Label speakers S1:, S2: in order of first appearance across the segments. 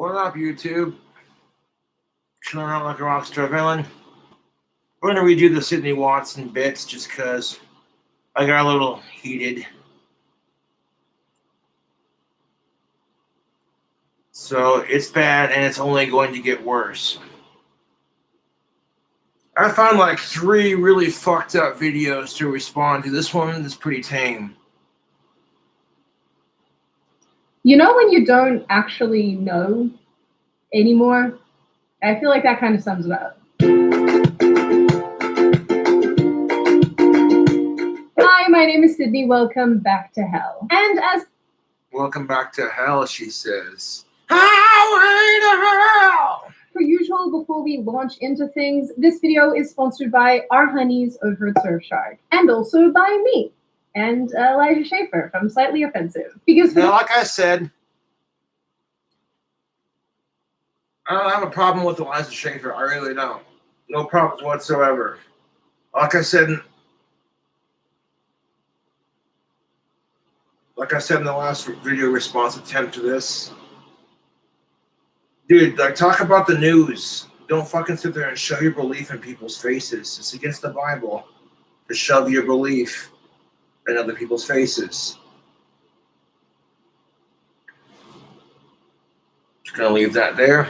S1: What up, YouTube? Chilling out like a rockstar villain. We're gonna redo the Sydney Watson bits just because I got a little heated. So it's bad and it's only going to get worse. I found like 3 really fucked up videos to respond to. This one is pretty tame.
S2: You know when you don't actually know anymore? I feel like that kind of sums it up. Hi, my name is Sydney. Welcome back to hell. And as
S1: welcome back to hell, she says. Highway to hell!
S2: Per usual, before we launch into things, this video is sponsored by our honeys over at Surfshark, and also by me and Elijah Schaefer from Slightly Offensive. Because
S1: now, like I said, I don't have a problem with Elijah Schaefer. I really don't. No problems whatsoever. Like I said in the last video response attempt to this, dude, like, talk about the news. Don't fucking sit there and show your belief in people's faces. It's against the Bible to shove your belief in other people's faces. Just gonna leave that there.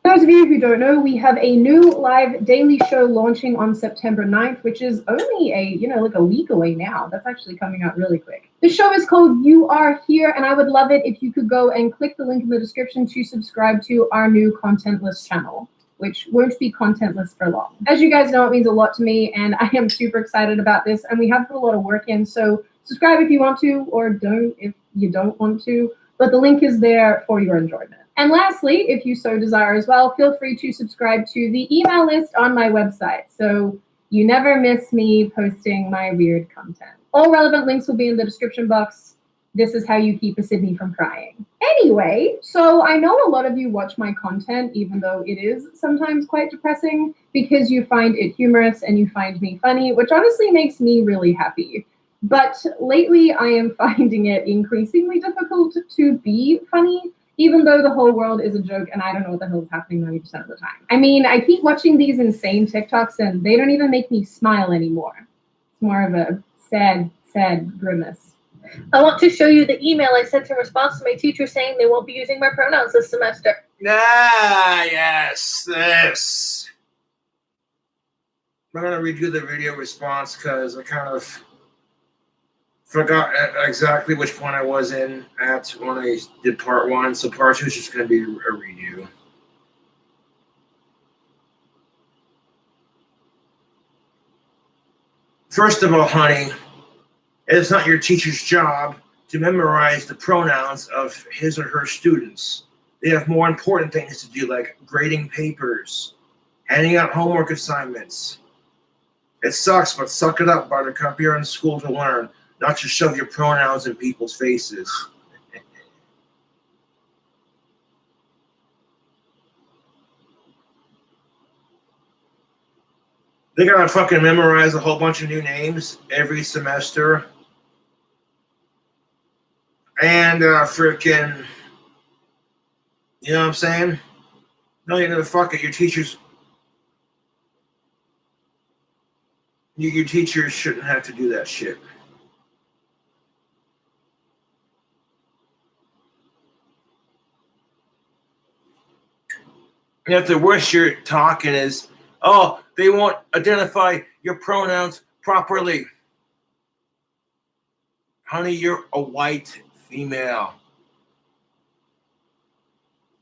S2: For those of you who don't know, we have a new live daily show launching on September 9th, which is only like a week away now. That's actually coming out really quick. The show is called You Are Here, and I would love it if you could go and click the link in the description to subscribe to our new contentless channel, which won't be contentless for long. As you guys know, it means a lot to me, and I am super excited about this, and we have put a lot of work in, so subscribe if you want to, or don't if you don't want to, but the link is there for your enjoyment. And lastly, if you so desire as well, feel free to subscribe to the email list on my website, so you never miss me posting my weird content. All relevant links will be in the description box. This is how you keep a Sydney from crying. Anyway, so I know a lot of you watch my content, even though it is sometimes quite depressing, because you find it humorous and you find me funny, which honestly makes me really happy. But lately, I am finding it increasingly difficult to be funny, even though the whole world is a joke and I don't know what the hell is happening 90% of the time. I mean, I keep watching these insane TikToks and they don't even make me smile anymore. It's more of a sad grimace.
S3: I want to show you the email I sent in response to my teacher saying they won't be using my pronouns this semester.
S1: Ah, yes, this. I'm going to redo the video response because I kind of forgot exactly which point I was in at when I did part 1, so part 2 is just going to be a redo. First of all, honey, it's not your teacher's job to memorize the pronouns of his or her students. They have more important things to do, like grading papers, handing out homework assignments. It sucks, but suck it up, Buttercup. You're in school to learn, not to shove your pronouns in people's faces. They gotta fucking memorize a whole bunch of new names every semester. And freaking, you know what I'm saying? No, you know, fuck it. Your teachers shouldn't have to do that shit. And if the worst you're talking is, oh, they won't identify your pronouns properly. Honey, you're a white female.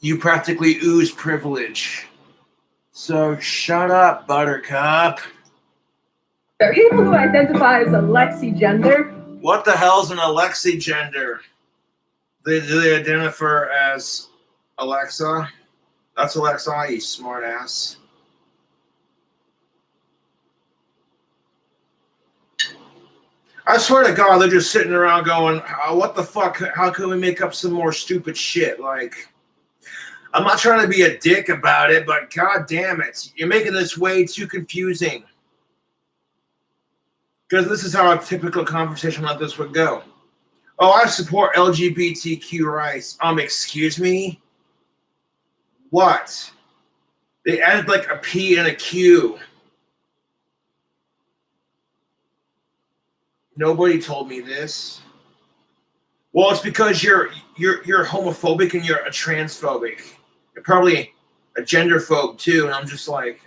S1: You practically ooze privilege. So shut up, Buttercup.
S2: There are people who identify as Alexi-gender.
S1: What the hell's an Alexi-gender? Do they identify as Alexa? That's Alexa, you smartass. I swear to God, they're just sitting around going, oh, what the fuck? How can we make up some more stupid shit? Like, I'm not trying to be a dick about it, but God damn it. You're making this way too confusing. Because this is how a typical conversation like this would go. Oh, I support LGBTQ rights. Excuse me? What? They added like a P and a Q. Nobody told me this. Well, it's because you're homophobic and you're a transphobic. You're probably a genderphobe too, and I'm just like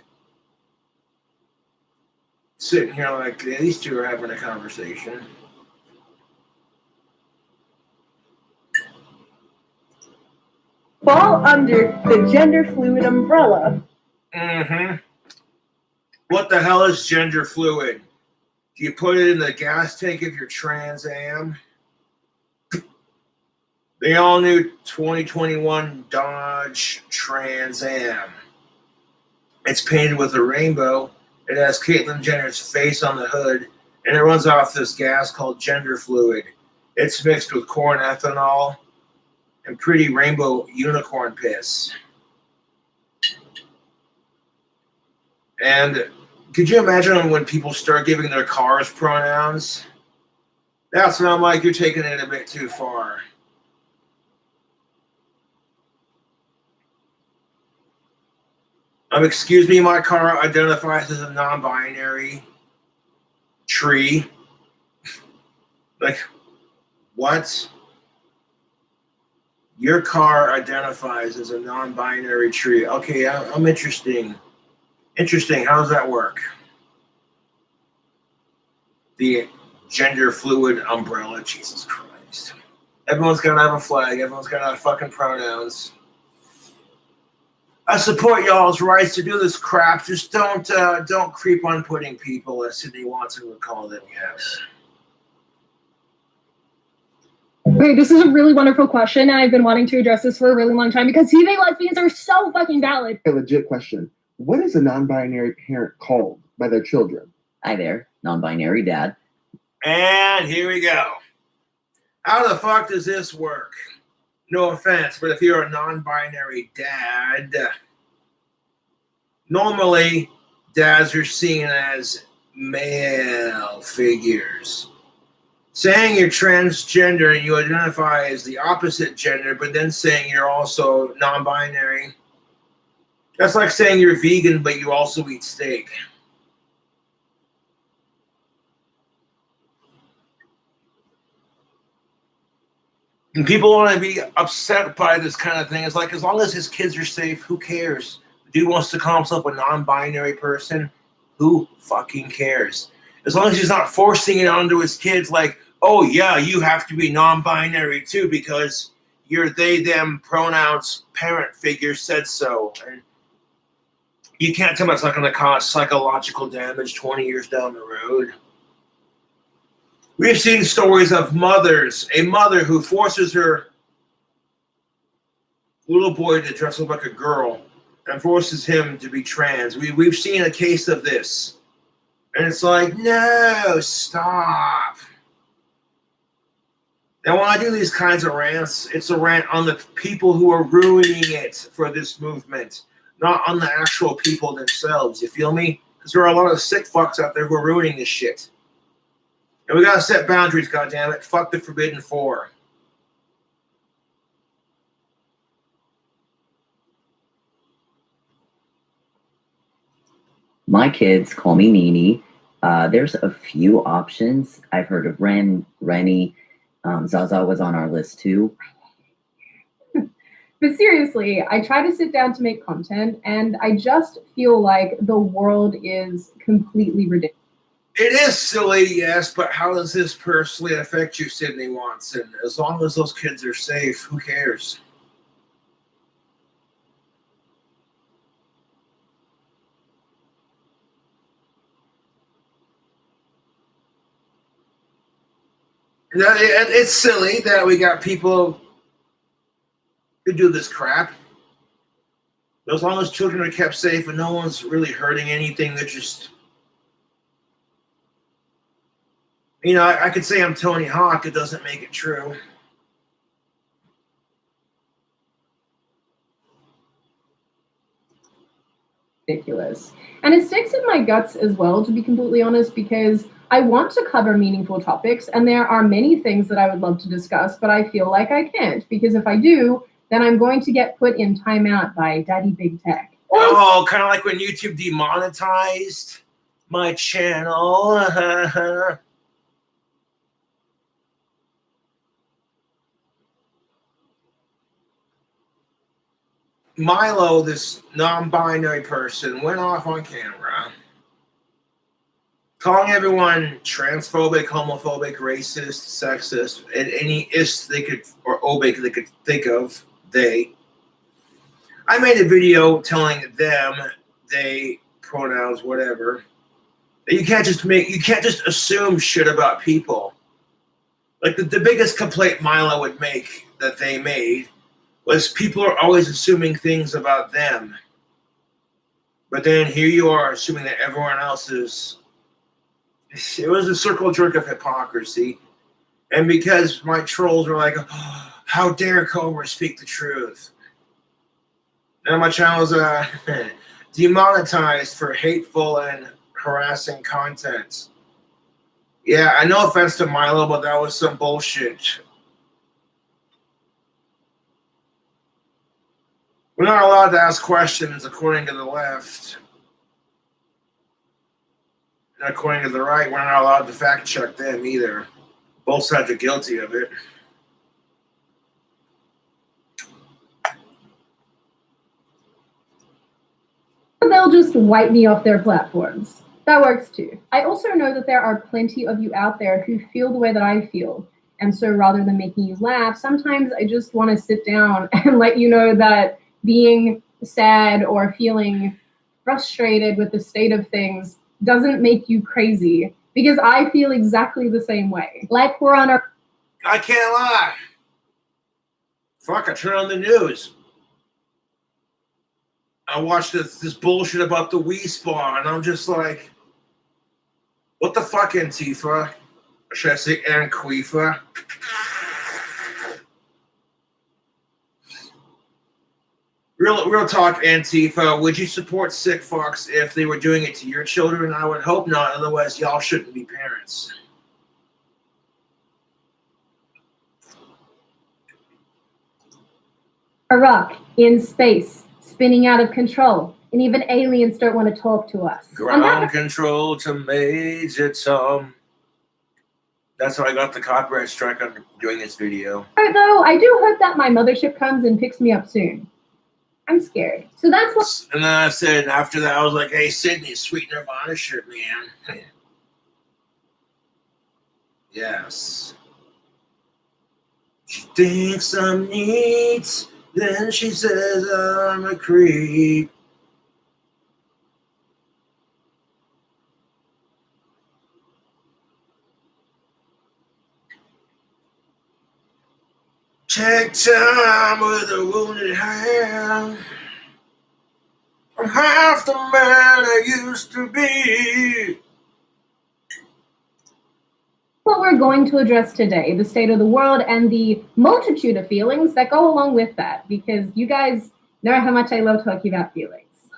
S1: sitting here like these two are having a conversation.
S4: Fall under the gender fluid umbrella.
S1: Mm-hmm. What the hell is gender fluid? Do you put it in the gas tank of your Trans Am? The all-new 2021 Dodge Trans Am. It's painted with a rainbow. It has Caitlyn Jenner's face on the hood, and it runs off this gas called gender fluid. It's mixed with corn ethanol and pretty rainbow unicorn piss. And could you imagine when people start giving their cars pronouns? That's when I'm like, you're taking it a bit too far. Excuse me, my car identifies as a non-binary tree. Like, what? Your car identifies as a non-binary tree. Okay, I'm interesting. Interesting. How does that work? The gender fluid umbrella. Jesus Christ. Everyone's got to have a flag. Everyone's got to have fucking pronouns. I support y'all's rights to do this crap. Just don't creep on pudding people, as Sydney Watson would call them. Yes.
S2: Okay, this is a really wonderful question, and I've been wanting to address this for a really long time because gay lesbians are so fucking valid.
S5: A legit question. What is a non-binary parent called by their children?
S6: Hi there, non-binary dad.
S1: And here we go. How the fuck does this work? No offense, but if you're a non-binary dad, normally dads are seen as male figures. Saying you're transgender and you identify as the opposite gender, but then saying you're also non-binary, that's like saying you're vegan, but you also eat steak. And people want to be upset by this kind of thing. It's like, as long as his kids are safe, who cares? The dude wants to call himself a non-binary person. Who fucking cares? As long as he's not forcing it onto his kids like, oh yeah, you have to be non-binary too because your they, them pronouns parent figure said so. And you can't tell me it's not going to cause psychological damage 20 years down the road. We've seen stories of mothers, a mother who forces her little boy to dress up like a girl and forces him to be trans. We've seen a case of this. And it's like, no, stop. Now, when I do these kinds of rants, it's a rant on the people who are ruining it for this movement, not on the actual people themselves. You feel me? Because there are a lot of sick fucks out there who are ruining this shit. And we gotta set boundaries, goddammit. Fuck the Forbidden Four.
S6: My kids call me Nini. There's a few options. I've heard of Ren, Rennie. Zaza was on our list too.
S2: But seriously, I try to sit down to make content, and I just feel like the world is completely ridiculous.
S1: It is silly, yes, but how does this personally affect you, Sydney Watson? As long as those kids are safe, who cares? It's silly that we got people who do this crap. But as long as children are kept safe and no one's really hurting anything, they're just... You know, I could say I'm Tony Hawk. It doesn't make it true.
S2: Ridiculous. And it sticks in my guts as well, to be completely honest, because I want to cover meaningful topics, and there are many things that I would love to discuss, but I feel like I can't, because if I do, then I'm going to get put in timeout by Daddy Big Tech.
S1: Oh, kind of like when YouTube demonetized my channel. Milo, this non-binary person, went off on camera calling everyone transphobic, homophobic, racist, sexist, and any ist they could, or obic they could think of, they. I made a video telling them, they, pronouns, whatever. You can't just assume shit about people. Like the biggest complaint Milo would make that they made was people are always assuming things about them. But then here you are assuming that everyone else is. It was a circle jerk of hypocrisy. And because my trolls were like, oh, how dare Cobra speak the truth? Now my channel is demonetized for hateful and harassing content. Yeah, I no offense to Milo, but that was some bullshit. We're not allowed to ask questions according to the left. And according to the right, we're not allowed to fact check them either. Both sides are guilty of it.
S2: They'll just wipe me off their platforms. That works too. I also know that there are plenty of you out there who feel the way that I feel. And so rather than making you laugh, sometimes I just want to sit down and let you know that being sad or feeling frustrated with the state of things doesn't make you crazy, because I feel exactly the same way. Like we're on our...
S1: I can't lie. Fuck, I turn on the news. I watched this bullshit about the Wii Spa, and I'm just like, what the fuck, Antifa? Or should I say Anquifa? Real talk, Antifa. Would you support sick fucks if they were doing it to your children? I would hope not. Otherwise, y'all shouldn't be parents.
S2: Iraq, in space, spinning out of control, and even aliens don't want to talk to us.
S1: Ground control to Major Tom. That's how I got the copyright strike on doing this video.
S2: Though, I do hope that my mothership comes and picks me up soon. I'm scared. So that's what...
S1: And then I said, after that, I was like, hey, Sydney, sweet Nirvana shirt, man. Yes. She thinks I'm neat, then she says I'm a creep. Take time with a wounded hand. I'm half the man I used to be.
S2: What we're going to address today, the state of the world and the multitude of feelings that go along with that, because you guys know how much I love talking about feelings.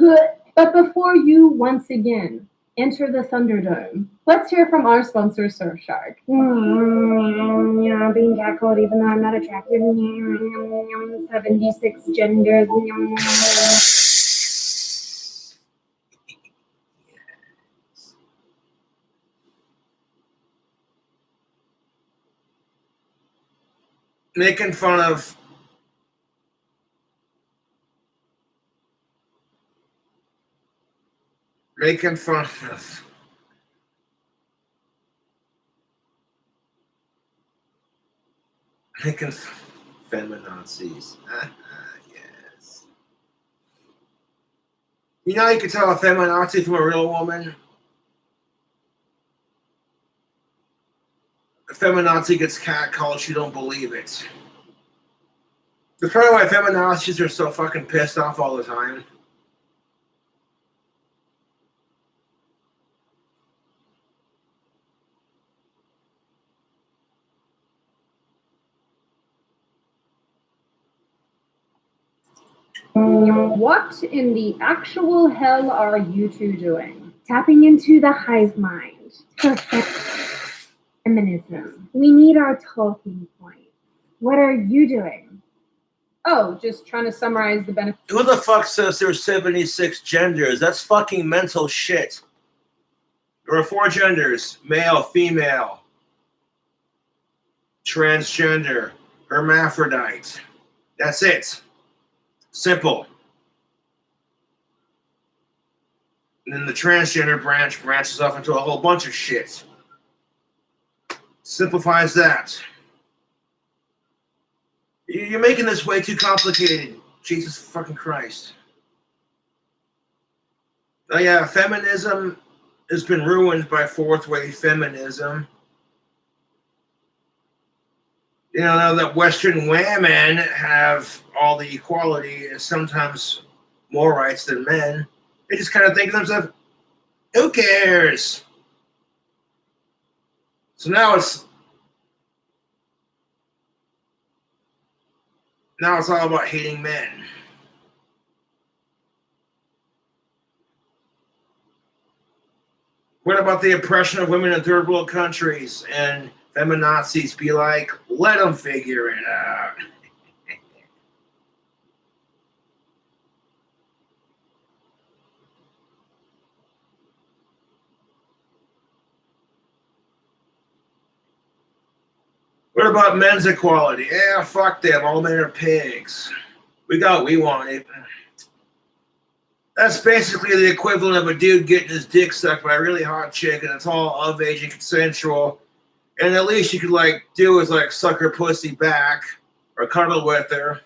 S2: But before you once again enter the Thunderdome, let's hear from our sponsor, Surfshark. Yeah, being catcalled even though I'm not attractive. 76 genders.
S1: Making fun of making fun feminazis. Yes. You know how you can tell a feminazi from a real woman? A feminazi gets catcalled, she don't believe it. That's probably why feminazis are so fucking pissed off all the time.
S2: What in the actual hell are you two doing? Tapping into the hive mind. Feminism. We need our talking point. What are you doing? Oh, just trying to summarize the benefits.
S1: Who the fuck says there's 76 genders? That's fucking mental shit. There are 4 genders: male, female, transgender, hermaphrodite. That's it. Simple. And then the transgender branches off into a whole bunch of shit. Simplifies that. You're making this way too complicated. Jesus fucking Christ. Oh yeah, feminism has been ruined by fourth wave feminism. You know, now that Western women have all the equality and sometimes more rights than men, they just kind of think to themselves, who cares? So now it's all about hating men. What about the oppression of women in third world countries? And feminazis be like, let them figure it out. What about men's equality? Yeah, fuck them. All men are pigs. We got what we wanted. That's basically the equivalent of a dude getting his dick sucked by a really hot chick, and it's all of age and consensual. And at least you could do is suck her pussy back, or cuddle with her,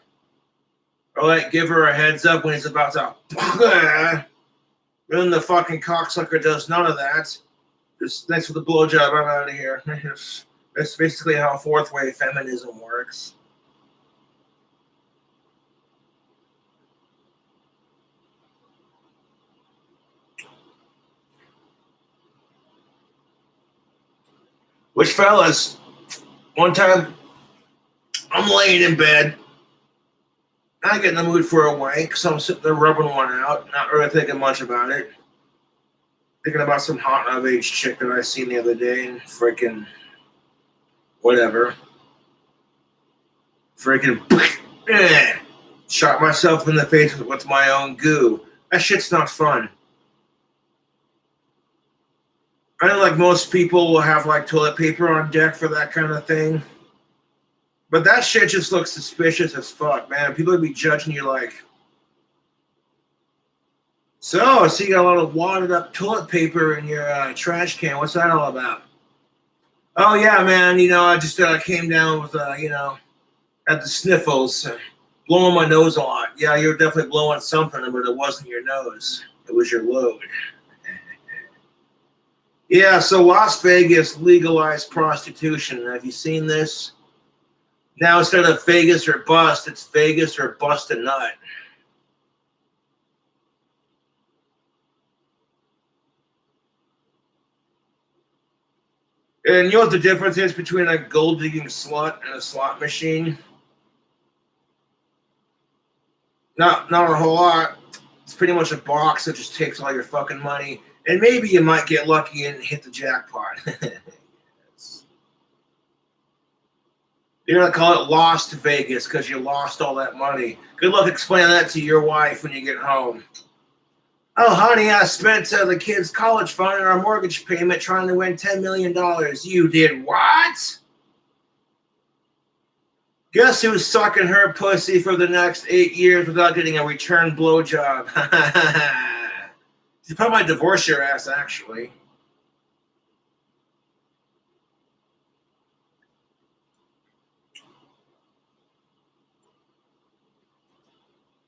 S1: or give her a heads up when he's about to. Then the fucking cocksucker does none of that. Just thanks for the blowjob. I'm out of here. That's basically how fourth wave feminism works. Which, fellas, one time I'm laying in bed. I get in the mood for a wank, so I'm sitting there rubbing one out, not really thinking much about it. Thinking about some hot of age chick that I seen the other day, and freaking whatever. Freaking shot myself in the face with my own goo. That shit's not fun. I know most people will have toilet paper on deck for that kind of thing. But that shit just looks suspicious as fuck, man. People would be judging you so you got a lot of wadded up toilet paper in your trash can. What's that all about? Oh yeah, man, I just came down with, had the sniffles, blowing my nose a lot. Yeah, you're definitely blowing something, but it wasn't your nose. It was your load. Yeah, so Las Vegas legalized prostitution. Have you seen this? Now instead of Vegas or bust, it's Vegas or bust a nut. And you know what the difference is between a gold digging slut and a slot machine? Not a whole lot. It's pretty much a box that just takes all your fucking money. And maybe you might get lucky and hit the jackpot. You're going to call it Lost Vegas because you lost all that money. Good luck explaining that to your wife when you get home. Oh, honey, I spent the kids' college fund and our mortgage payment trying to win $10 million. You did what? Guess who's sucking her pussy for the next 8 years without getting a return blowjob? She probably might divorce your ass, actually.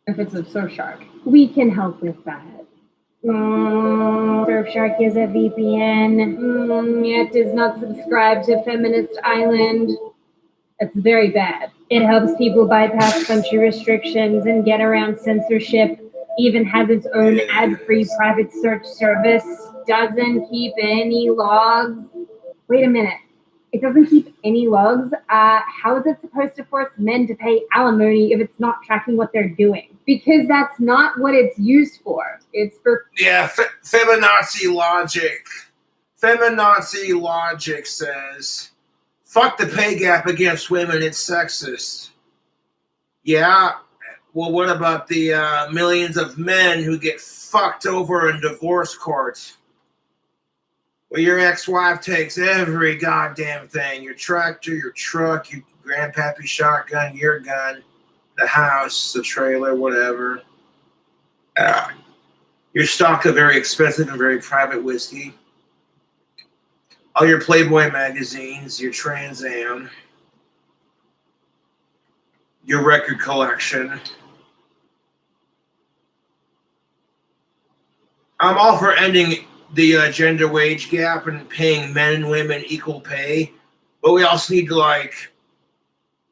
S2: If it's a Surfshark, we can help with that. Surfshark is a VPN. It does not subscribe to Feminist Island. It's very bad. It helps people bypass country restrictions and get around censorship. Even has its own ad-free private search service. Doesn't keep any logs. Wait a minute. It doesn't keep any logs. How is it supposed to force men to pay alimony if it's not tracking what they're doing? Because that's not what it's used for. It's for...
S1: Yeah, feminazi logic. Feminazi logic says, fuck the pay gap against women, it's sexist. Yeah. Well, what about the millions of men who get fucked over in divorce courts? Well, your ex-wife takes every goddamn thing: your tractor, your truck, your grandpappy shotgun, your gun, the house, the trailer, whatever. Your stock of very expensive and very private whiskey, all your Playboy magazines, your Trans Am, your record collection. I'm all for ending the gender wage gap and paying men and women equal pay, but we also need to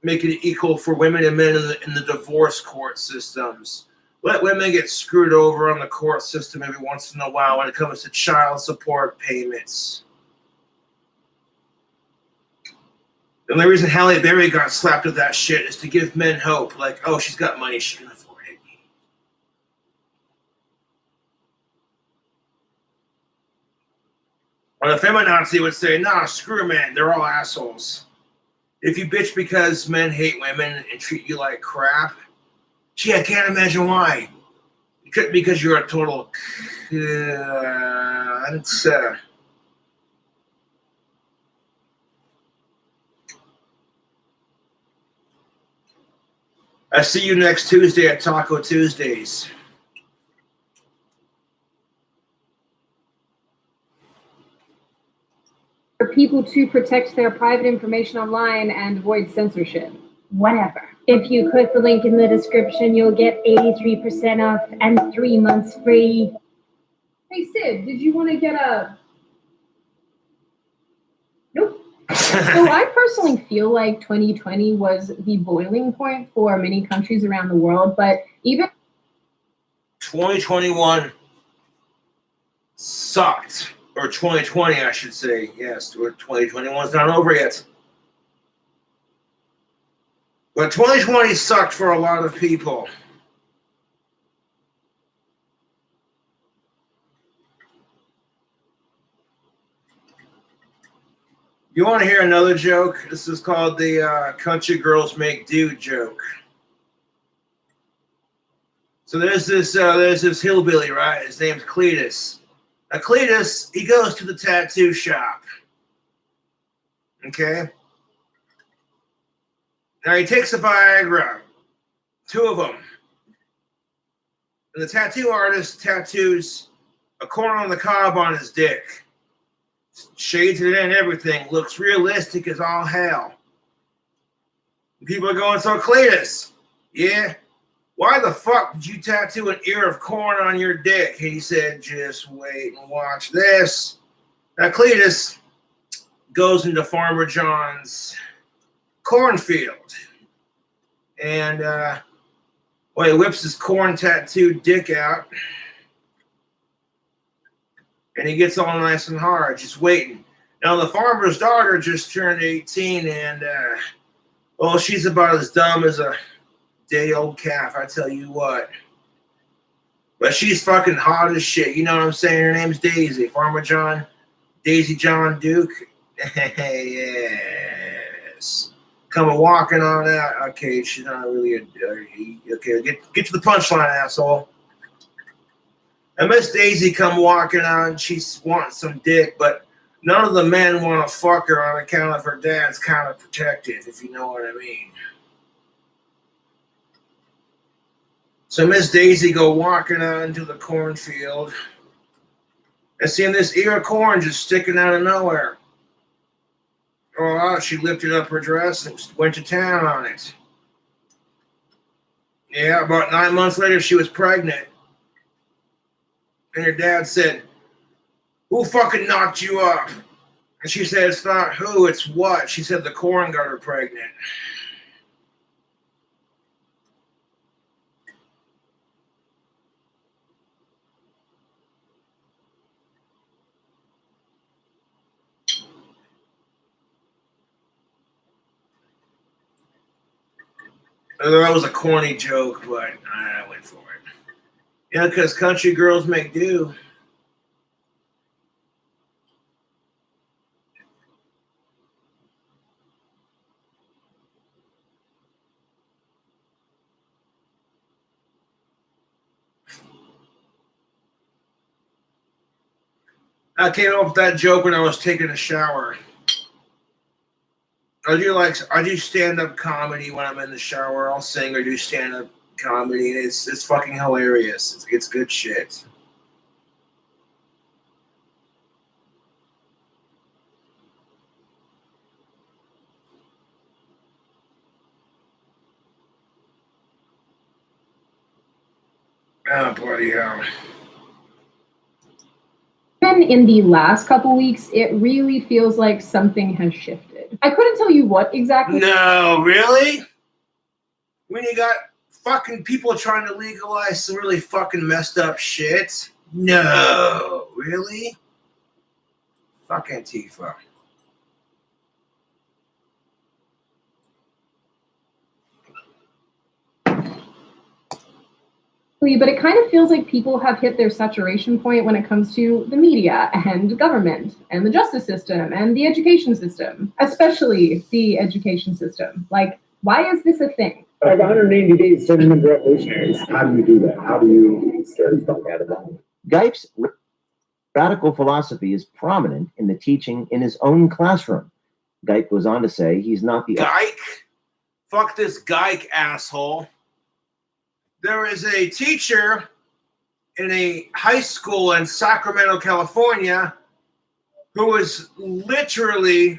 S1: make it equal for women and men in the divorce court systems. Let women get screwed over on the court system every once in a while when it comes to child support payments. The only reason Halle Berry got slapped with that shit is to give men hope. Like, oh, she's got money, she can afford it. Or the feminazi would say, nah, screw men, they're all assholes. If you bitch because men hate women and treat you like crap, gee, I can't imagine why. Because you're a total I see you next Tuesday at Taco Tuesdays.
S2: For people to protect their private information online and avoid censorship. Whatever.
S7: If you click the link in the description, you'll get 83% off and 3 months free.
S2: Hey Sid, did you want to get a... Nope. So I personally feel like 2020 was the boiling point for many countries around the world, but even
S1: 2021 sucked. Or 2020, I should say. Yes, 2021's not over yet. But 2020 sucked for a lot of people. You want to hear another joke? This is called the country girls make do joke. So there's this hillbilly, right? His name's Cletus. Now Cletus, he goes to the tattoo shop. Okay? Now he takes a Viagra, 2 of them. And the tattoo artist tattoos a corn on the cob on his dick. Shades it in, everything. Looks realistic as all hell. And people are going, so Cletus, yeah? Why the fuck did you tattoo an ear of corn on your dick? He said, just wait and watch this. Now Cletus goes into Farmer John's cornfield. And he whips his corn tattooed dick out. And he gets all nice and hard, just waiting. Now the farmer's daughter just turned 18 and she's about as dumb as a day-old calf, I tell you what. But she's fucking hot as shit. You know what I'm saying? Her name's Daisy. Farmer John, Daisy John Duke. Yes. Coming walking on out. Okay, she's not really okay, get to the punchline, asshole. And Miss Daisy come walking out and she's wanting some dick, but none of the men want to fuck her on account of her dad's kind of protective, if you know what I mean. So Miss Daisy go walking out into the cornfield and seeing this ear of corn just sticking out of nowhere. She lifted up her dress and went to town on it. Yeah, about 9 months later, she was pregnant. And her dad said, who fucking knocked you up? And she said, it's not who, it's what. She said the corn got her pregnant. That was a corny joke, but I went for it. Yeah, because country girls make do. I came up with that joke when I was taking a shower. I do stand-up comedy when I'm in the shower. I'll sing or do stand-up comedy. It's fucking hilarious. It's good shit. Oh, bloody hell.
S2: Even in the last couple weeks, it really feels like something has shifted. I couldn't tell you what exactly.
S1: No, really? When you got fucking people trying to legalize some really fucking messed up shit? No, really? Fuck Antifa.
S2: But it kind of feels like people have hit their saturation point when it comes to the media and government and the justice system and the education system, especially the education system. Like, why is this a thing?
S8: I have 180 days turning into revolutionaries. How do you do that? How do you scare the fuck out of them?
S9: Geip's radical philosophy is prominent in the teaching in his own classroom. Geip goes on to say he's not the...
S1: Geik? Fuck this Geik asshole. There is a teacher in a high school in Sacramento, California, who was literally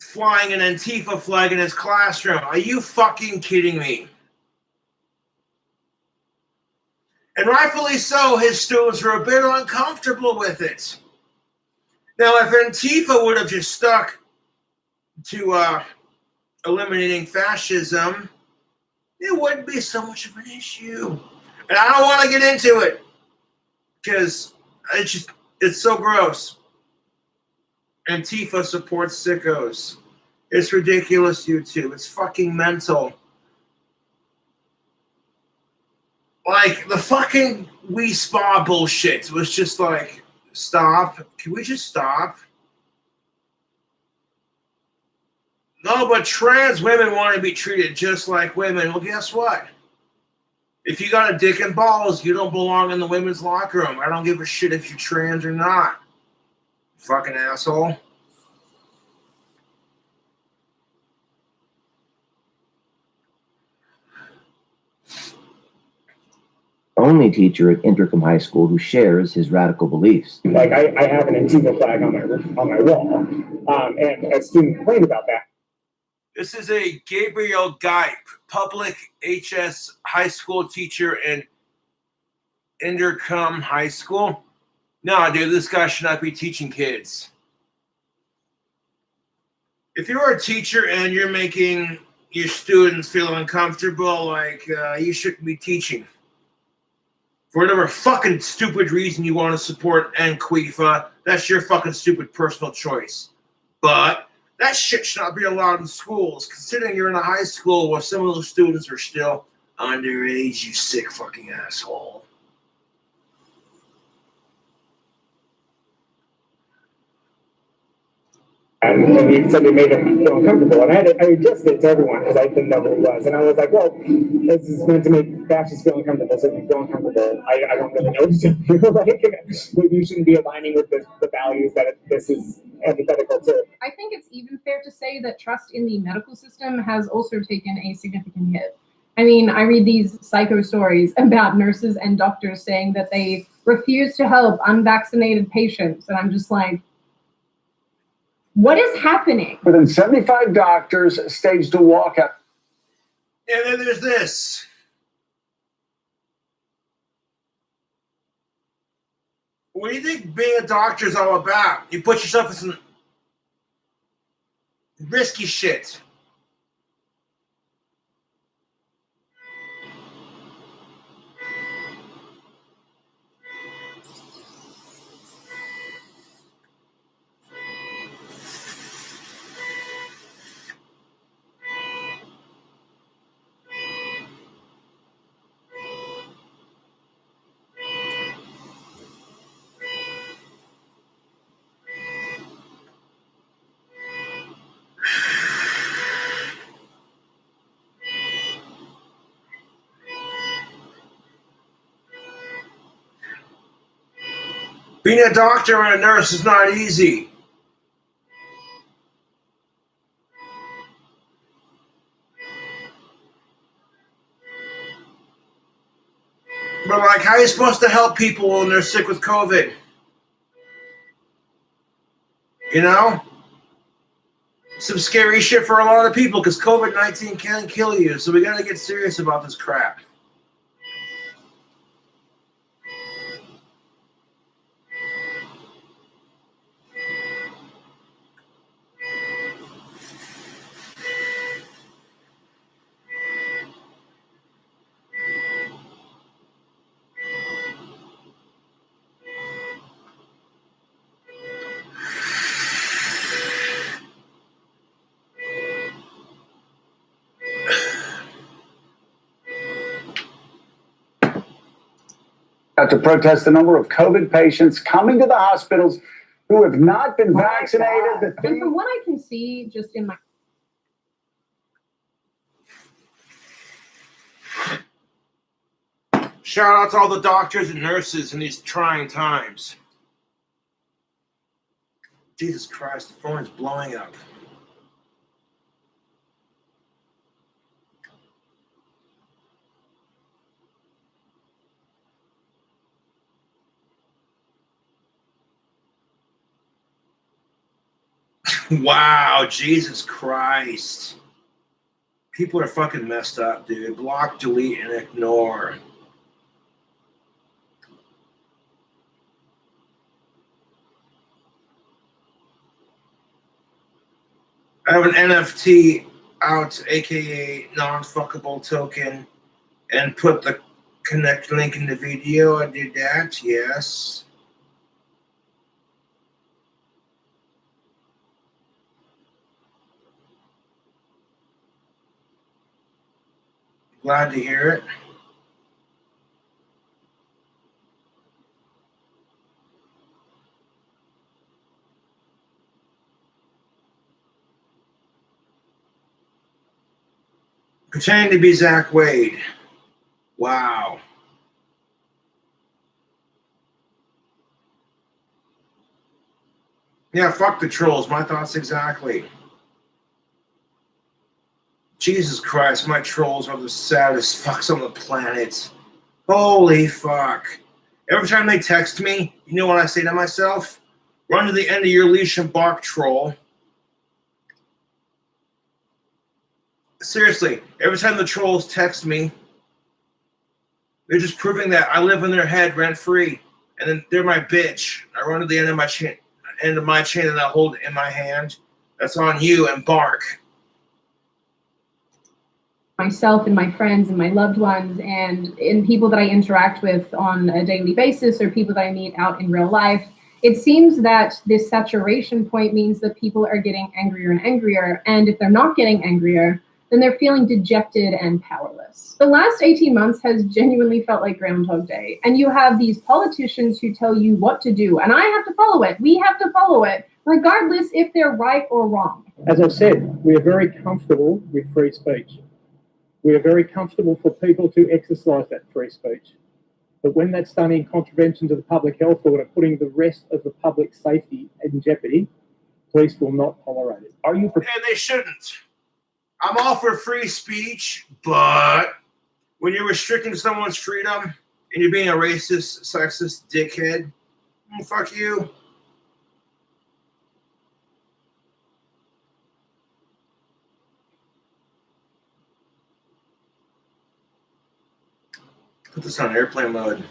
S1: flying an Antifa flag in his classroom. Are you fucking kidding me? And rightfully so, his students were a bit uncomfortable with it. Now, if Antifa would have just stuck to eliminating fascism, it wouldn't be so much of an issue. And I don't want to get into it because it's so gross. Antifa supports sickos. It's ridiculous, YouTube. It's fucking mental. Like, the fucking We Spa bullshit was just like, stop. Can we just stop? No, but trans women want to be treated just like women. Well, guess what? If you got a dick and balls, you don't belong in the women's locker room. I don't give a shit if you're trans or not. Fucking asshole.
S9: only teacher at Intercom High School who shares his radical beliefs.
S8: Like I have an Antifa flag on my wall, and a student complained about that.
S1: This is a Gabriel Geip, public HS high school teacher in Intercom High School. No, dude, this guy should not be teaching kids. If you're a teacher and you're making your students feel uncomfortable, like you shouldn't be teaching. For whatever fucking stupid reason you want to support Antifa, that's your fucking stupid personal choice. But that shit should not be allowed in schools, considering you're in a high school where some of those students are still underage, you sick fucking asshole.
S8: And he said they made him feel uncomfortable. And I adjusted it to everyone because I didn't know who it was. And I was like, well, this is meant to make fascists feel uncomfortable. So if you feel uncomfortable, I don't really know what to feel like. Maybe you shouldn't be aligning with the values that this is antithetical to.
S2: I think it's even fair to say that trust in the medical system has also taken a significant hit. I mean, I read these psycho stories about nurses and doctors saying that they refuse to help unvaccinated patients. And I'm just like, what is happening?
S10: Within 75 doctors staged a walkout.
S1: And then there's this. What do you think being a doctor is all about? You put yourself in some risky shit. Being a doctor and a nurse is not easy. But like, how are you supposed to help people when they're sick with COVID? You know? Some scary shit for a lot of people because COVID-19 can kill you. So we gotta get serious about this crap.
S10: To protest the number of COVID patients coming to the hospitals who have not been vaccinated. The
S2: And from what I can see, just in my
S1: Shout out to all the doctors and nurses in these trying times. Jesus Christ, the phone is blowing up. Wow, Jesus Christ. People are fucking messed up, dude. Block, delete, and ignore. I have an NFT out, aka non-fuckable token, and put the connect link in the video. I did that, yes. Glad to hear it. Pretending to be Zach Wade. Wow. Yeah, fuck the trolls. My thoughts exactly. Jesus Christ, my trolls are the saddest fucks on the planet. Holy fuck. Every time they text me, you know what I say to myself? Run to the end of your leash and bark, troll. Seriously, every time the trolls text me, they're just proving that I live in their head rent-free. And then they're my bitch. I run to the end of my chain and I hold it in my hand. That's on you and bark.
S2: myself and my friends and my loved ones and in people that I interact with on a daily basis or people that I meet out in real life, it seems that this saturation point means that people are getting angrier and angrier. And if they're not getting angrier, then they're feeling dejected and powerless. The last 18 months has genuinely felt like Groundhog Day. And you have these politicians who tell you what to do, and I have to follow it. We have to follow it, regardless if they're right or wrong.
S8: As I've said, we are very comfortable with free speech. We are very comfortable for people to exercise that free speech. But when that's done in contravention to the public health order, putting the rest of the public safety in jeopardy, police will not tolerate it. Are you prepared?
S1: And they shouldn't. I'm all for free speech, but when you're restricting someone's freedom and you're being a racist, sexist dickhead, fuck you. Put this on airplane mode.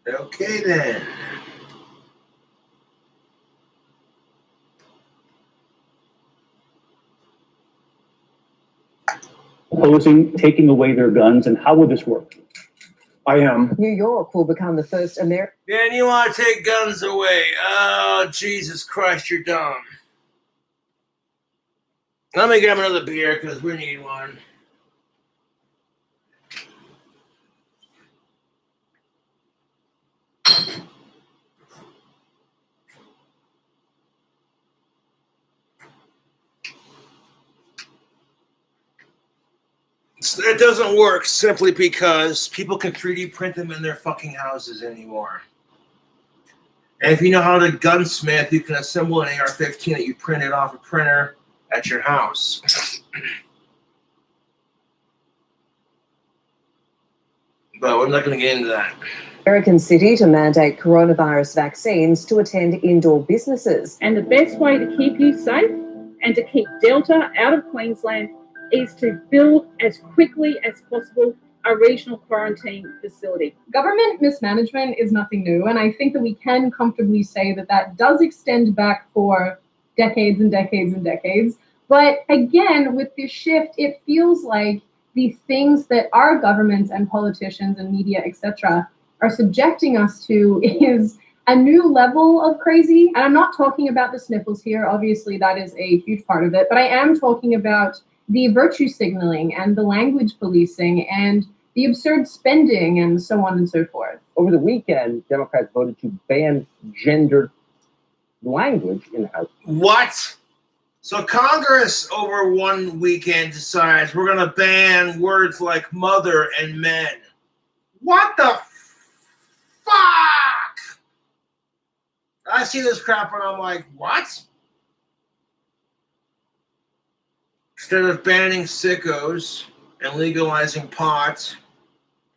S1: Okay then.
S11: Opposing taking away their guns, and how will this work?
S10: I am.
S12: New York will become the first American.
S1: Man, you want to take guns away. Oh, Jesus Christ, you're dumb. Let me grab another beer because we need one. It doesn't work simply because people can 3D print them in their fucking houses anymore. And if you know how to gunsmith, you can assemble an AR-15 that you printed off a printer at your house. But we're not going to get into that.
S12: American city to mandate coronavirus vaccines to attend indoor businesses.
S13: And the best way to keep you safe and to keep Delta out of Queensland is to build as quickly as possible a regional quarantine facility.
S2: Government mismanagement is nothing new, and I think that we can comfortably say that that does extend back for decades and decades and decades. But again, with this shift, it feels like the things that our governments and politicians and media, etc., are subjecting us to is a new level of crazy. And I'm not talking about the sniffles here. Obviously, that is a huge part of it. But I am talking about the virtue signaling and the language policing and the absurd spending and so on and so forth.
S14: Over the weekend, Democrats voted to ban gendered language in the House.
S1: What? So Congress over one weekend decides we're going to ban words like mother and men. What the fuck? I see this crap and I'm like, what? Instead of banning sickos and legalizing pot,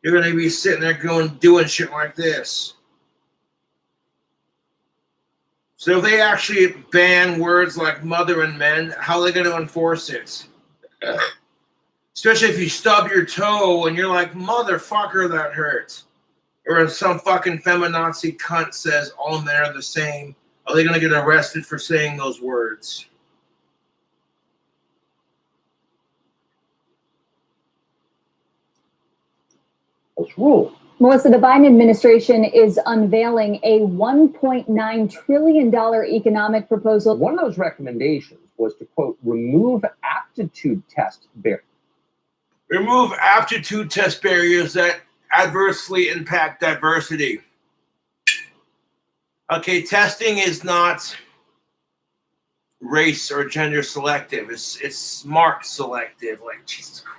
S1: you're going to be sitting there doing shit like this. So if they actually ban words like mother and men, how are they going to enforce it? Especially if you stub your toe and you're like, motherfucker, that hurts. Or if some fucking feminazi cunt says all men are the same, are they going to get arrested for saying those words?
S14: Let's rule.
S15: Melissa, the Biden administration is unveiling a $1.9 trillion economic proposal.
S14: One of those recommendations was to, quote, remove aptitude test barriers.
S1: Remove aptitude test barriers that adversely impact diversity. Okay, testing is not race or gender selective. It's smart selective, like Jesus Christ.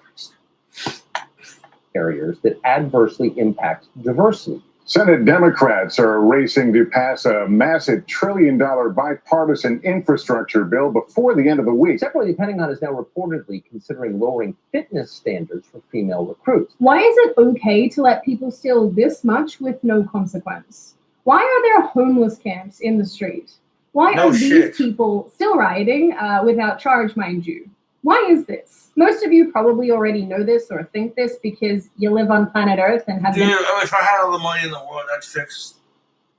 S14: Barriers that adversely impact diversity.
S10: Senate Democrats are racing to pass a massive $1 trillion bipartisan infrastructure bill before the end of the week.
S14: Separately, the Pentagon is now reportedly considering lowering fitness standards for female recruits.
S2: Why is it okay to let people steal this much with no consequence? Why are there homeless camps in the street? Why are these people still rioting without charge, mind you? Why is this? Most of you probably already know this or think this because you live on planet Earth and have...
S1: Dude, if I had all the money in the world, I'd fix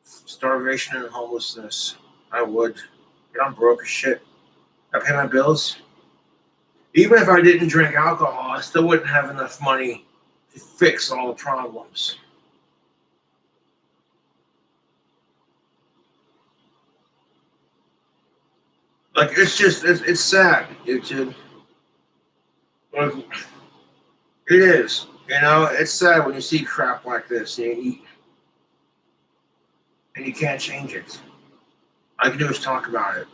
S1: starvation and homelessness. I would. But I'm broke as shit. I pay my bills. Even if I didn't drink alcohol, I still wouldn't have enough money to fix all the problems. Like, it's just, it's sad, YouTube. Like, it is. You know, it's sad when you see crap like this and you eat. And you can't change it. All you can do is talk about it.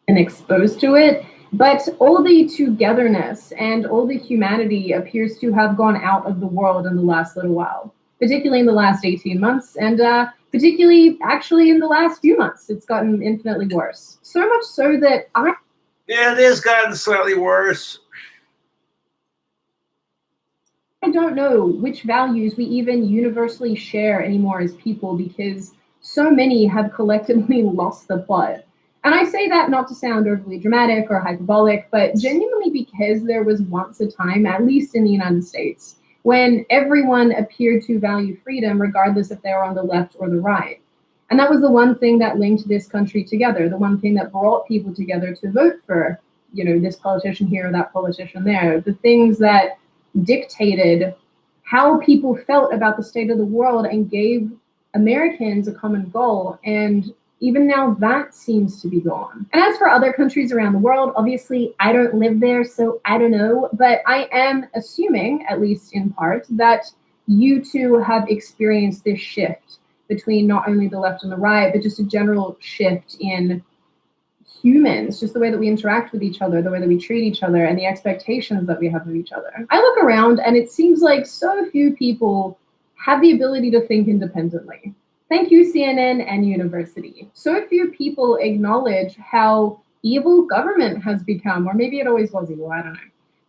S2: And exposed to it, but all the togetherness and all the humanity appears to have gone out of the world in the last little while, particularly in the last 18 months, and particularly actually in the last few months. It's gotten infinitely worse. So much so that
S1: Yeah, it has gotten slightly worse.
S2: I don't know which values we even universally share anymore as people, because so many have collectively lost the plot. And I say that not to sound overly dramatic or hyperbolic, but genuinely because there was once a time, at least in the United States, when everyone appeared to value freedom regardless if they were on the left or the right. And that was the one thing that linked this country together, the one thing that brought people together to vote for, you know, this politician here or that politician there, the things that dictated how people felt about the state of the world and gave Americans a common goal. And even now that seems to be gone. And as for other countries around the world, obviously I don't live there, so I don't know, but I am assuming, at least in part, that you too have experienced this shift between not only the left and the right, but just a general shift in humans, just the way that we interact with each other, the way that we treat each other, and the expectations that we have of each other. I look around and it seems like so few people have the ability to think independently. Thank you, CNN and university. So few people acknowledge how evil government has become, or maybe it always was evil, I don't know.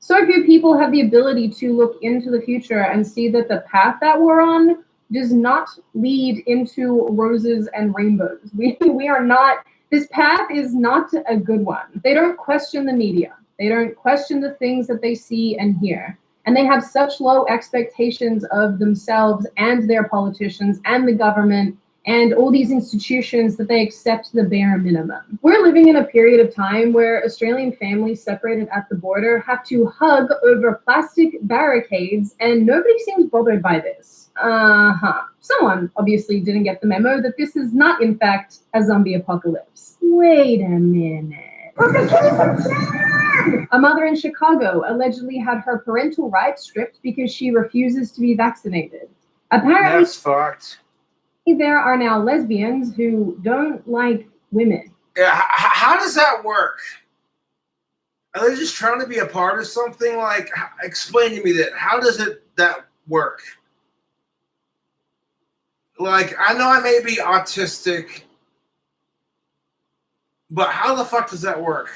S2: So few people have the ability to look into the future and see that the path that we're on does not lead into roses and rainbows. We are not, this path is not a good one. They don't question the media. They don't question the things that they see and hear. And they have such low expectations of themselves and their politicians and the government and all these institutions that they accept the bare minimum. We're living in a period of time where Australian families separated at the border have to hug over plastic barricades, and nobody seems bothered by this. Someone obviously didn't get the memo that this is not, in fact, a zombie apocalypse. Wait a minute. A mother in Chicago allegedly had her parental rights stripped because she refuses to be vaccinated. Apparently,
S1: That's fucked.
S2: There are now lesbians who don't like women.
S1: Yeah, how does that work? Are they just trying to be a part of something? Like, explain to me that. How does that work? Like, I know I may be autistic, but how the fuck does that work?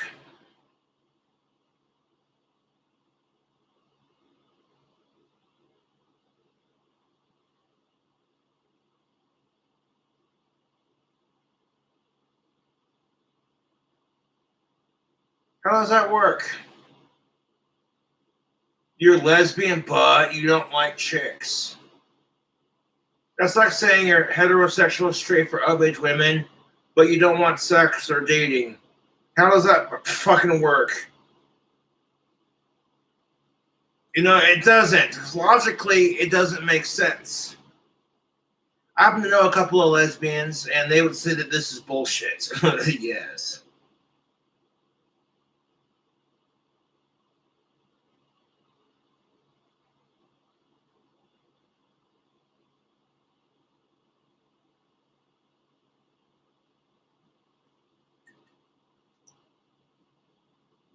S1: How does that work? You're lesbian, but you don't like chicks. That's like saying you're heterosexual, straight for of-age women, but you don't want sex or dating. How does that fucking work? You know, it doesn't. Logically, it doesn't make sense. I happen to know a couple of lesbians, and they would say that this is bullshit. Yes.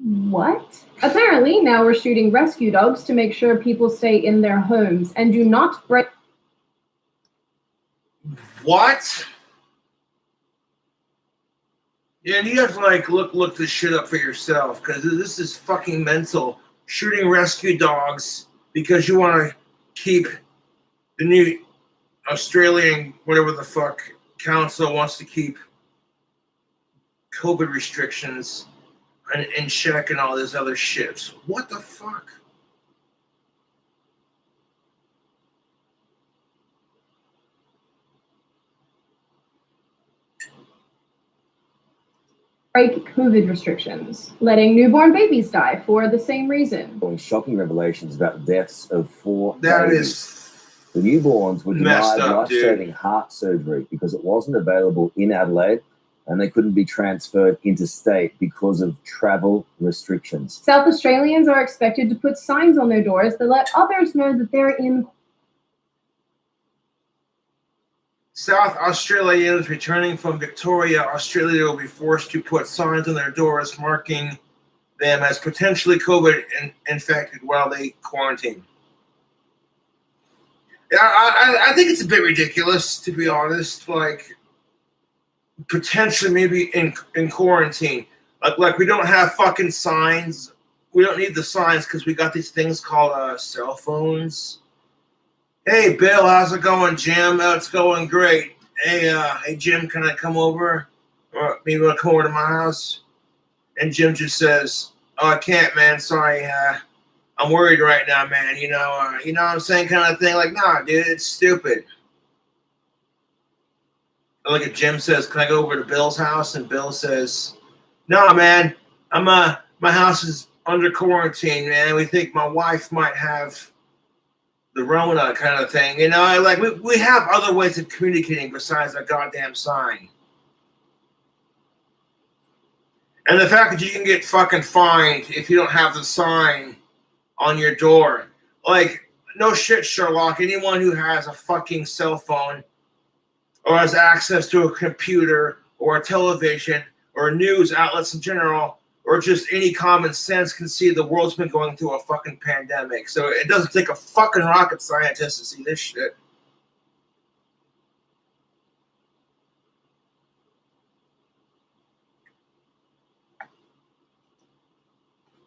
S2: What? Apparently, now we're shooting rescue dogs to make sure people stay in their homes and do not break.
S1: What? Yeah, and you have to like look this shit up for yourself, because this is fucking mental. Shooting rescue dogs because you want to keep the new Australian whatever the fuck council wants to keep COVID restrictions in check and all this other shit. What the fuck?
S2: Break COVID restrictions, letting newborn babies die for the same reason.
S16: Shocking revelations about the deaths of 4
S1: That
S16: babies.
S1: is
S16: The newborns were
S1: messed
S16: denied
S1: up,
S16: life-saving heart surgery because it wasn't available in Adelaide, and they couldn't be transferred interstate because of travel restrictions.
S2: South Australians are expected to put signs on their doors that let others know that they're in.
S1: South Australians returning from Victoria, Australia will be forced to put signs on their doors marking them as potentially COVID infected while they quarantine. Yeah, I think it's a bit ridiculous, to be honest. Like, potentially maybe in quarantine. Like we don't have fucking signs. We don't need the signs because we got these things called cell phones. Hey, Bill, how's it going, Jim? Oh, it's going great. Hey, Jim, can I come over? Or maybe want to come over to my house? And Jim just says, "Oh, I can't, man. Sorry. I'm worried right now, man. You know what I'm saying, kind of thing." Like, nah, dude, it's stupid. Look at Jim says, "Can I go over to Bill's house?" And Bill says, "No, man. My house is under quarantine, man. We think my wife might have the Rona kind of thing. You know, like we have other ways of communicating besides a goddamn sign. And the fact that you can get fucking fined if you don't have the sign on your door. Like, no shit, Sherlock. Anyone who has a fucking cell phone or has access to a computer or a television or news outlets in general or just any common sense can see the world's been going through a fucking pandemic. So it doesn't take a fucking rocket scientist to see this shit.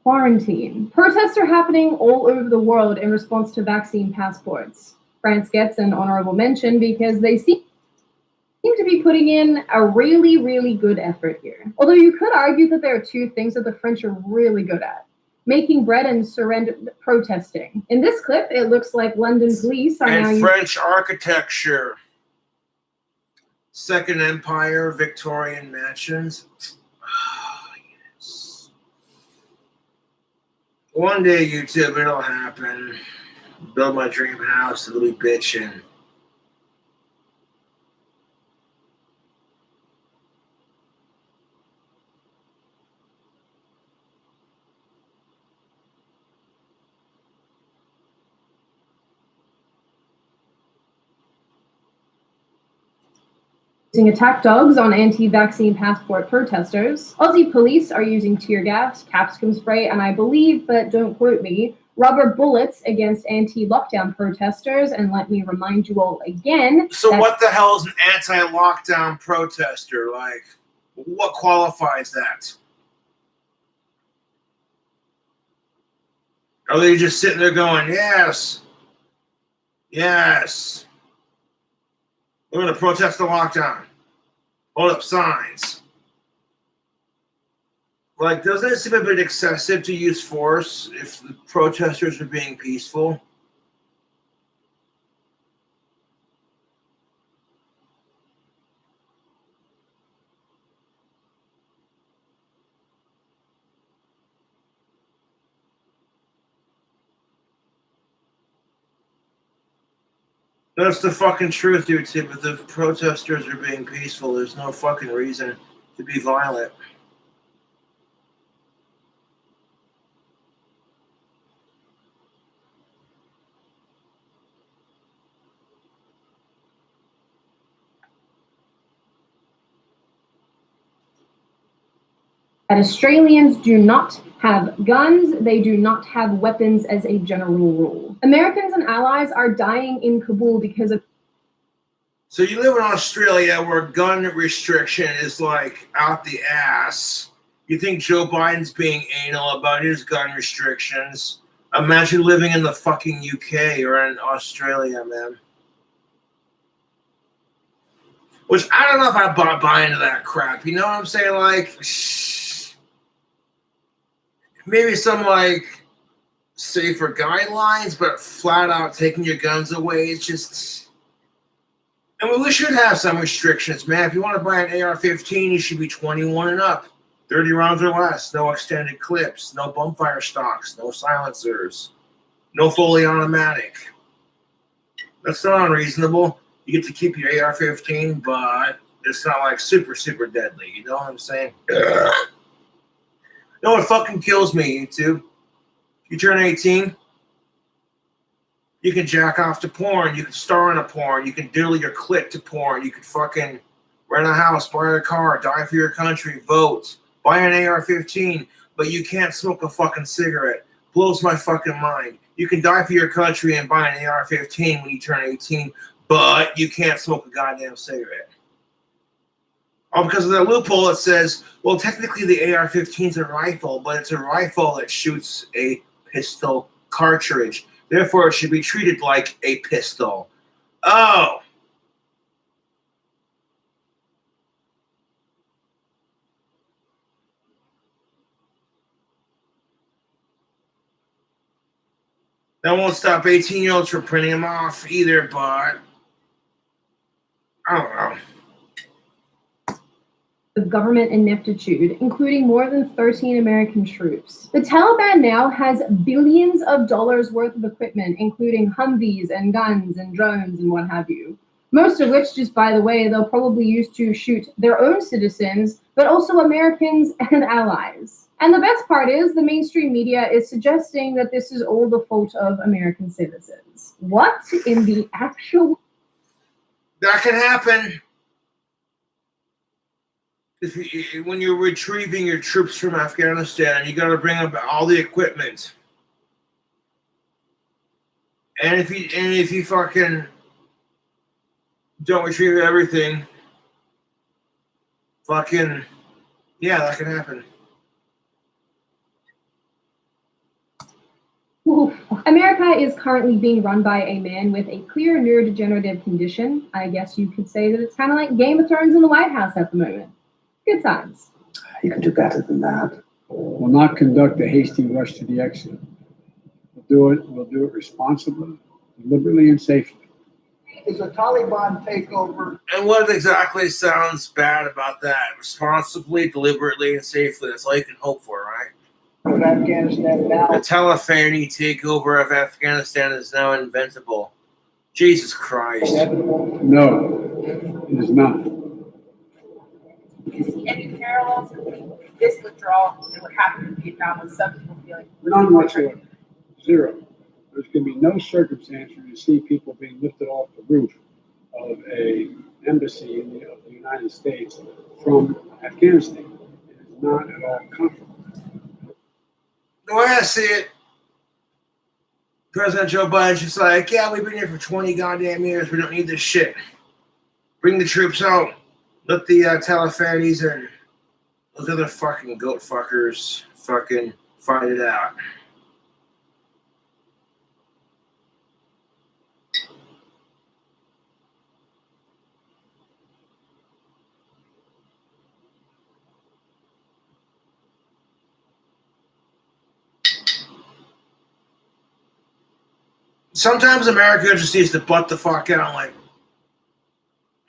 S2: Quarantine. Protests are happening all over the world in response to vaccine passports. France gets an honorable mention because they seem to be putting in a really, really good effort here. Although you could argue that there are two things that the French are really good at: making bread and surrender protesting. In this clip, it looks like London police are now
S1: and French architecture. Second Empire, Victorian mansions. Yes. One day, YouTube, it'll happen. Build my dream house, it'll be bitchin'.
S2: using attack dogs on anti-vaccine passport protesters. Aussie police are using tear gas, capsicum spray, and I believe, but don't quote me, rubber bullets against anti-lockdown protesters. And let me remind you all again.
S1: So what the hell is an anti-lockdown protester? Like, what qualifies that? Are they just sitting there going, yes, yes, we're going to protest the lockdown, hold up signs? Like, doesn't it seem a bit excessive to use force if the protesters are being peaceful? That's the fucking truth, dude. If the protesters are being peaceful, there's no fucking reason to be violent.
S2: That Australians do not have guns, they do not have weapons as a general rule. Americans and allies are dying in Kabul because of...
S1: So you live in Australia where gun restriction is like out the ass. You think Joe Biden's being anal about his gun restrictions? Imagine living in the fucking UK or in Australia, man. Which I don't know if I buy into that crap. You know what I'm saying? Like, maybe some like safer guidelines, but flat out taking your guns away, it's just... I mean, we should have some restrictions, man. If you want to buy an AR-15, you should be 21 and up. 30 rounds or less. No extended clips. No bumpfire stocks. No silencers. No fully automatic. That's not unreasonable. You get to keep your AR-15, but it's not like super, super deadly. You know what I'm saying? You know what fucking kills me, YouTube? You turn 18, you can jack off to porn, you can star in a porn, you can diddle your clit to porn, you can fucking rent a house, buy a car, die for your country, vote, buy an AR-15, but you can't smoke a fucking cigarette. Blows my fucking mind. You can die for your country and buy an AR-15 when you turn 18, but you can't smoke a goddamn cigarette. Oh, because of the loophole, it says, well, technically the AR-15 is a rifle, but it's a rifle that shoots a pistol cartridge. Therefore, it should be treated like a pistol. Oh. That won't stop 18-year-olds from printing them off either, but I don't know.
S2: of government ineptitude, including more than 13 American troops. The Taliban now has billions of dollars worth of equipment, including Humvees and guns and drones and what have you. Most of which, just by the way, they'll probably use to shoot their own citizens, but also Americans and allies. And the best part is the mainstream media is suggesting that this is all the fault of American citizens. What in the actual...
S1: That can happen. When you're retrieving your troops from Afghanistan, you got to bring up all the equipment. And if you fucking don't retrieve everything, fucking yeah, that can happen.
S2: America is currently being run by a man with a clear neurodegenerative condition. I guess you could say that it's kind of like Game of Thrones in the White House at the moment. Good times.
S17: You can do better than that.
S18: We'll not conduct a hasty rush to the exit. We'll do it responsibly, deliberately, and safely.
S19: Is a Taliban takeover?
S1: And what exactly sounds bad about that? Responsibly, deliberately, and safely. That's all you can hope for, right?
S19: Of Afghanistan now.
S1: The Taliban takeover of Afghanistan is now inventable. Jesus Christ.
S18: No, it is not.
S20: Do you see any parallels between this withdrawal and what happened in Vietnam with some people feeling?
S18: None whatsoever. Zero. There's going to be no circumstance where you see people being lifted off the roof of an embassy of the United States from Afghanistan. It is not at all comfortable.
S1: The way I see it, President Joe Biden's just like, yeah, we've been here for 20 goddamn years. We don't need this shit. Bring the troops out. Let the Talibanis and those other fucking goat fuckers fucking fight it out. Sometimes America just needs to butt the fuck out, like,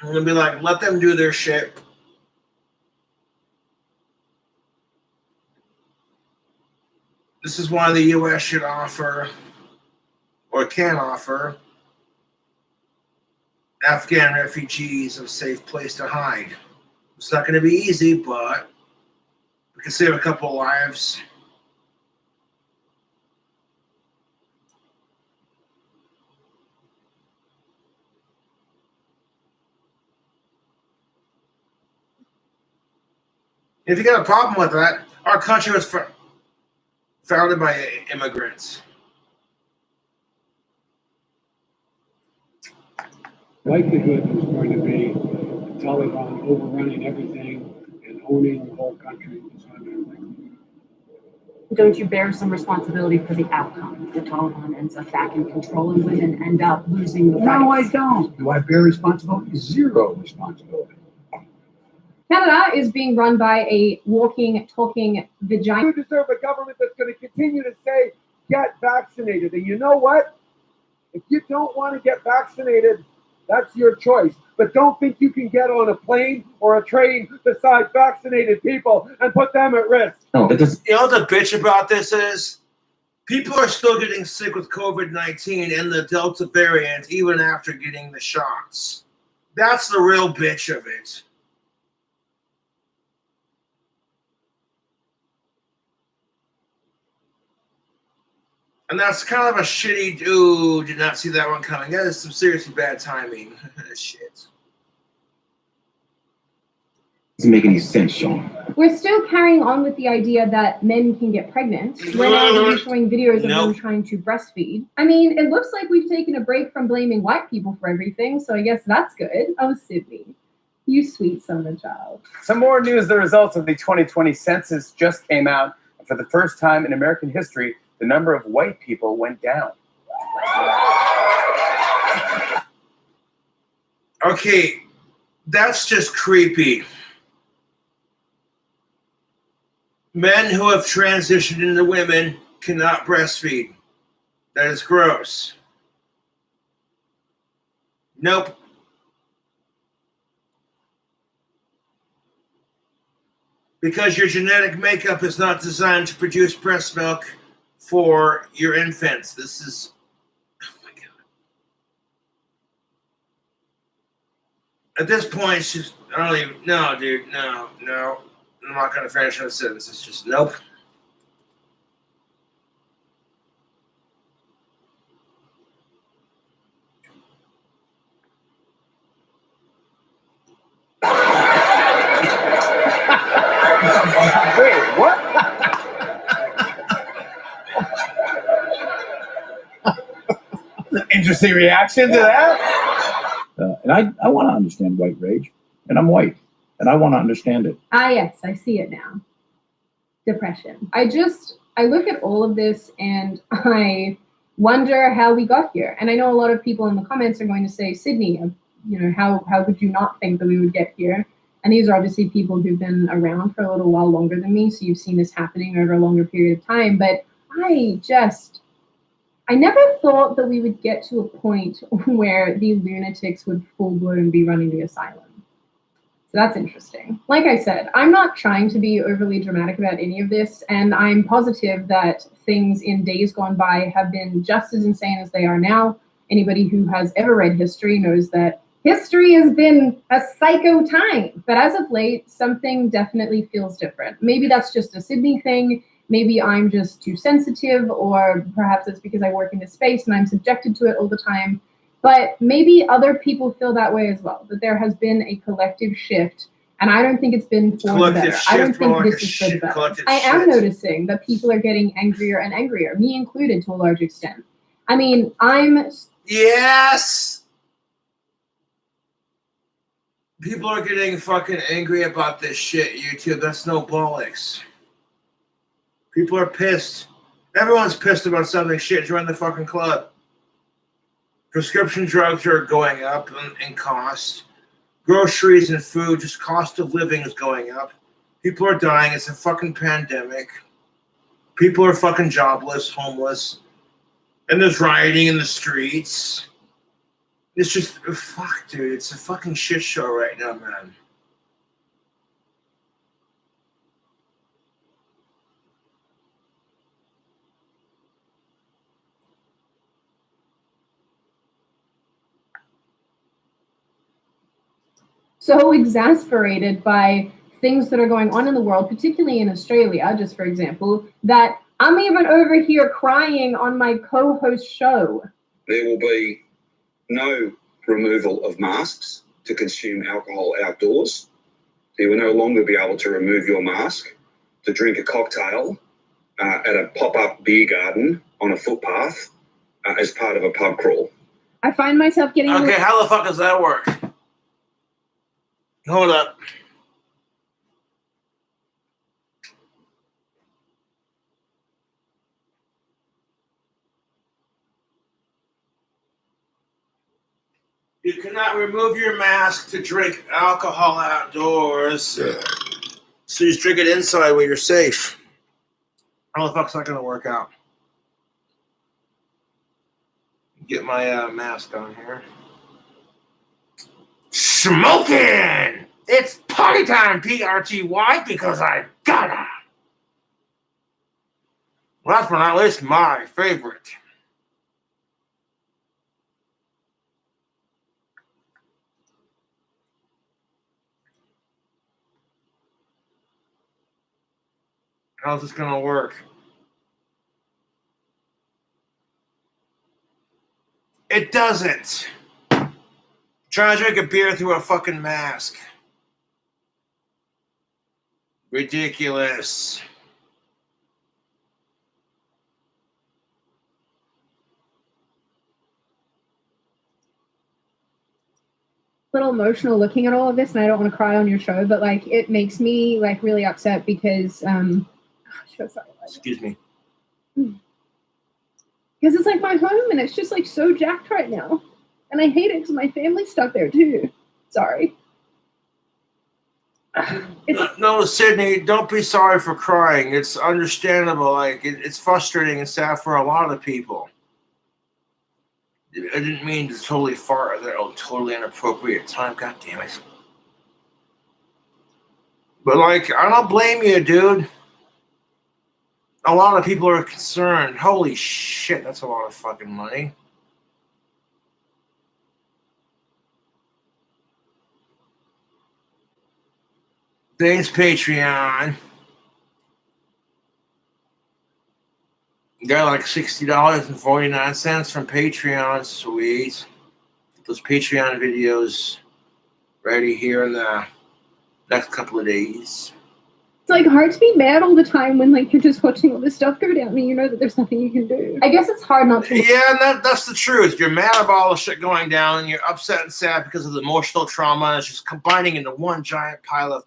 S1: and be like, let them do their shit. This is why the U.S. should offer, or can offer, Afghan refugees a safe place to hide. It's not going to be easy, but we can save a couple lives. If you got a problem with that, our country was founded by immigrants.
S18: Likelihood is going to be the Taliban overrunning everything and owning the whole country is unlikely.
S21: Don't you bear some responsibility for the outcome? The Taliban ends up back in control and women end up losing the rights.
S18: No, I don't. Do I bear responsibility? Zero responsibility.
S2: Canada is being run by a walking, talking vagina.
S19: You deserve a government that's going to continue to say, get vaccinated. And you know what? If you don't want to get vaccinated, that's your choice. But don't think you can get on a plane or a train beside vaccinated people and put them at risk.
S1: No, you know what the bitch about this is? People are still getting sick with COVID-19 and the Delta variant even after getting the shots. That's the real bitch of it. And that's kind of a shitty, ooh, did not see that one coming. That is some seriously bad timing. Shit.
S17: Doesn't make any sense, Sean.
S2: We're still carrying on with the idea that men can get pregnant. We're now showing videos of them trying to breastfeed. I mean, it looks like we've taken a break from blaming white people for everything, so I guess that's good. Oh, Sydney, you sweet summer child.
S22: Some more news. The results of the 2020 census just came out. And for the first time in American history, the number of white people went down.
S1: Okay, that's just creepy. Men who have transitioned into women cannot breastfeed. That is gross. Nope. Because your genetic makeup is not designed to produce breast milk for your infants. This is, oh my God. At this point, it's just, I don't even, no, dude, no. I'm not going to finish that sentence. It's just, nope.
S22: Wait, what? Interesting reaction to that.
S11: And I want to understand white rage, and I'm white, and I want to understand it.
S2: Ah, yes, I see it now. Depression. I look at all of this and I wonder how we got here. And I know a lot of people in the comments are going to say, Sydney, you know, how could you not think that we would get here? And these are obviously people who've been around for a little while longer than me, so you've seen this happening over a longer period of time. But I never thought that we would get to a point where the lunatics would full-blown be running the asylum. So that's interesting. Like I said, I'm not trying to be overly dramatic about any of this, and I'm positive that things in days gone by have been just as insane as they are now. Anybody who has ever read history knows that history has been a psycho time. But as of late, something definitely feels different. Maybe that's just a Sydney thing. Maybe I'm just too sensitive, or perhaps it's because I work in this space and I'm subjected to it all the time. But maybe other people feel that way as well, that there has been a collective shift, and I don't think it's been for the better. I don't think this is for the better. I am noticing that people are getting angrier and angrier, me included to a large extent. I mean,
S1: Yes! People are getting fucking angry about this shit, YouTube. That's no bollocks. People are pissed. Everyone's pissed about something. Shit, join the fucking club. Prescription drugs are going up in cost. Groceries and food, just cost of living is going up. People are dying. It's a fucking pandemic. People are fucking jobless, homeless. And there's rioting in the streets. It's just, fuck, dude. It's a fucking shit show right now, man.
S2: so exasperated by things that are going on in the world, particularly in Australia, just for example, that I'm even over here crying on my co-host show.
S3: There will be no removal of masks to consume alcohol outdoors. You will no longer be able to remove your mask to drink a cocktail at a pop-up beer garden on a footpath as part of a pub crawl.
S2: I find myself getting...
S1: Okay, how the fuck does that work? Hold up. You cannot remove your mask to drink alcohol outdoors. So you just drink it inside where you're safe. How the fuck's that gonna work out? Get my mask on here. Smoking! It's party time, PRTY, because I gotta. Last but not least, my favorite. How's this gonna work? It doesn't. Trying to drink a beer through a fucking mask. Ridiculous.
S2: Little emotional looking at all of this, and I don't want to cry on your show, but like it makes me like really upset because
S1: excuse me.
S2: Because it's like my home and it's just like so jacked right now. And I hate it because my family's stuck there too. Sorry.
S1: No, Sydney, don't be sorry for crying. It's understandable. Like it's frustrating and sad for a lot of people. I didn't mean to totally fart at a totally inappropriate time. God damn it. But like, I don't blame you, dude. A lot of people are concerned. Holy shit, that's a lot of fucking money. Thanks, Patreon. Got like $60.49 from Patreon. Sweet. Those Patreon videos ready here in the next couple of days.
S2: It's like hard to be mad all the time when like you're just watching all this stuff go down and you know that there's nothing you can do. I guess it's hard not to.
S1: Yeah, and that's the truth. You're mad about all the shit going down, and you're upset and sad because of the emotional trauma. And it's just combining into one giant pile of.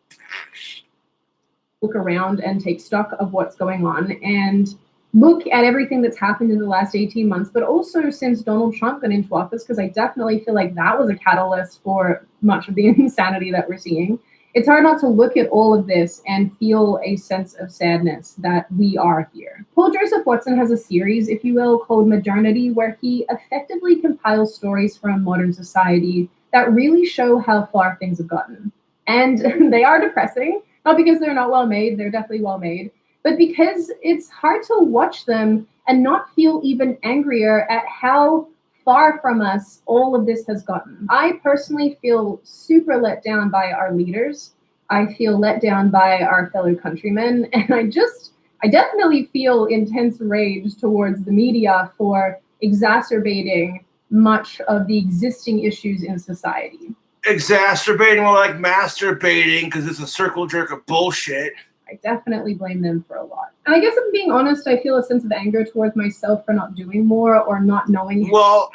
S2: Look around and take stock of what's going on and look at everything that's happened in the last 18 months, but also since Donald Trump got into office, because I definitely feel like that was a catalyst for much of the insanity that we're seeing. It's hard not to look at all of this and feel a sense of sadness that we are here. Paul Joseph Watson has a series, if you will, called Modernity, where he effectively compiles stories from modern society that really show how far things have gotten. And they are depressing, not because they're not well made, they're definitely well made, but because it's hard to watch them and not feel even angrier at how far from us all of this has gotten. I personally feel super let down by our leaders. I feel let down by our fellow countrymen. And I definitely feel intense rage towards the media for exacerbating much of the existing issues in society.
S1: Exacerbating, more like masturbating, because it's a circle jerk of bullshit.
S2: I definitely blame them for a lot. And I guess if I'm being honest, I feel a sense of anger towards myself for not doing more or not knowing.
S1: Well,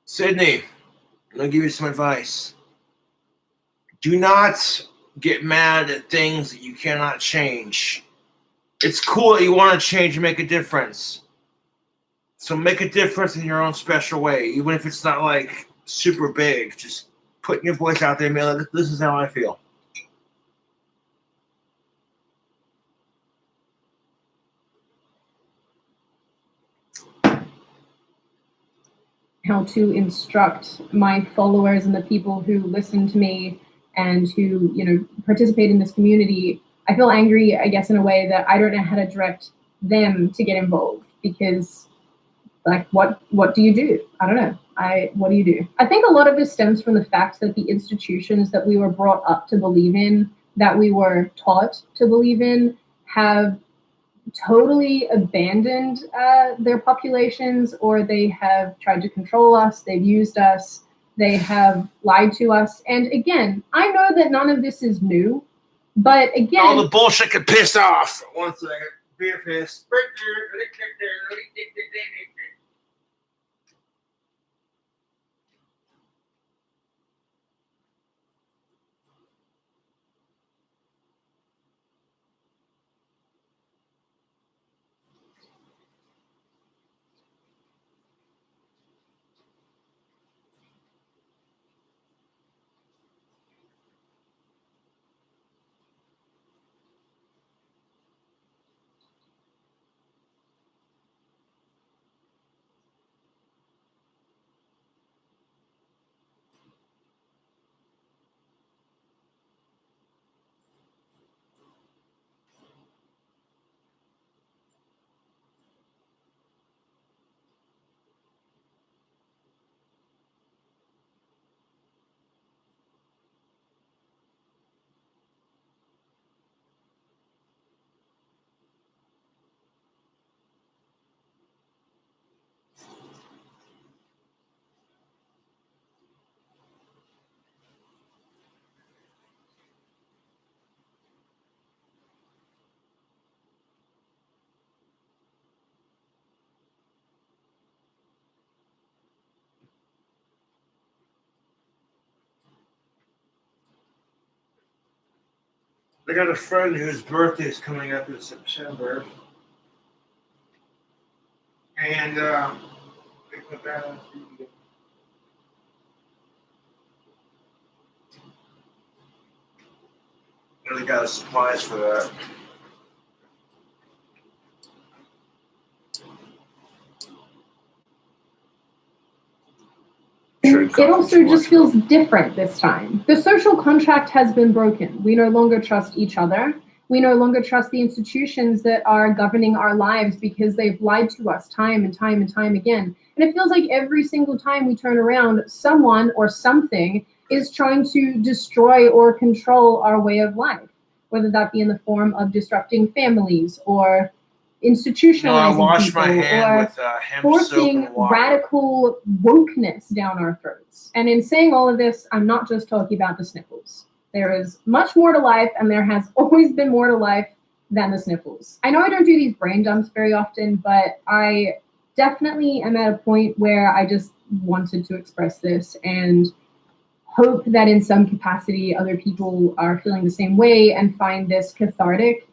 S1: Sydney, I'm going to give you some advice. Do not get mad at things that you cannot change. It's cool that you want to change and make a difference. So make a difference in your own special way, even if it's not like super big. Just putting your voice out there and be like, this is how I feel.
S2: How to instruct my followers and the people who listen to me and who, participate in this community. I feel angry, I guess, in a way that I don't know how to direct them to get involved because, like, what do you do? I don't know. What do you do? I think a lot of this stems from the fact that the institutions that we were brought up to believe in, that we were taught to believe in, have totally abandoned their populations, or they have tried to control us, they've used us, they have lied to us. And again, I know that none of this is new, but again...
S1: All the bullshit can piss off. 1 second. Beer piss. I got a friend whose birthday is coming up in September. And really got a supplies for that. Sure,
S2: It also just feels different this time. The social contract has been broken. We no longer trust each other. We no longer trust the institutions that are governing our lives because they've lied to us time and time and time again. And it feels like every single time we turn around, someone or something is trying to destroy or control our way of life, whether that be in the form of disrupting families or institutionalizing people or forcing radical wokeness down our throats. And in saying all of this, I'm not just talking about the sniffles. There is much more to life, and there has always been more to life than the sniffles. I know I don't do these brain dumps very often, but I definitely am at a point where I just wanted to express this and hope that in some capacity other people are feeling the same way and find this cathartic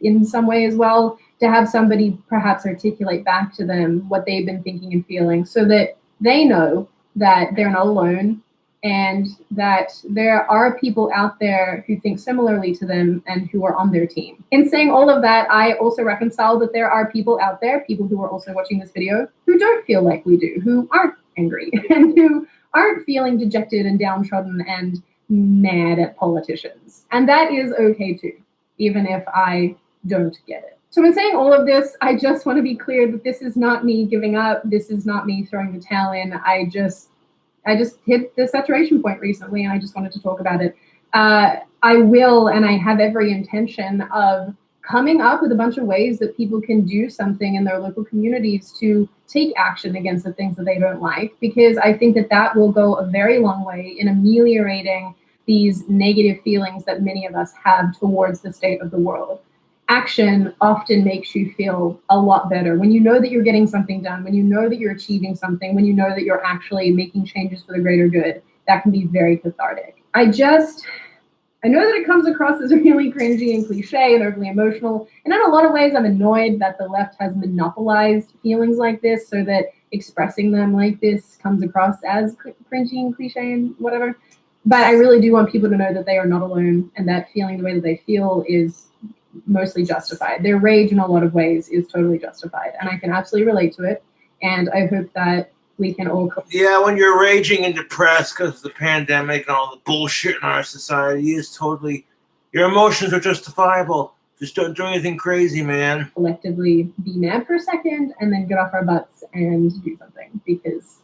S2: in some way as well, to have somebody perhaps articulate back to them what they've been thinking and feeling so that they know that they're not alone and that there are people out there who think similarly to them and who are on their team. In saying all of that, I also reconcile that there are people out there, people who are also watching this video, who don't feel like we do, who aren't angry and who aren't feeling dejected and downtrodden and mad at politicians. And that is okay too, even if I don't get it. So in saying all of this, I just want to be clear that this is not me giving up. This is not me throwing the towel in. I just hit the saturation point recently, and I just wanted to talk about it. I will, and I have every intention of coming up with a bunch of ways that people can do something in their local communities to take action against the things that they don't like, because I think that that will go a very long way in ameliorating these negative feelings that many of us have towards the state of the world. Action often makes you feel a lot better when you know that you're getting something done, when you know that you're achieving something, when you know that you're actually making changes for the greater good. That can be very cathartic. I know that it comes across as really cringy and cliche and overly emotional, and in a lot of ways I'm annoyed that the left has monopolized feelings like this so that expressing them like this comes across as cringy and cliche and whatever. But I really do want people to know that they are not alone, and that feeling the way that they feel is mostly justified. Their rage in a lot of ways is totally justified, and I can absolutely relate to it. And I hope that we can all.
S1: Yeah, when you're raging and depressed because of the pandemic and all the bullshit in our society, is totally, your emotions are justifiable. Just don't do anything crazy, man.
S2: Collectively be mad for a second and then get off our butts and do something, because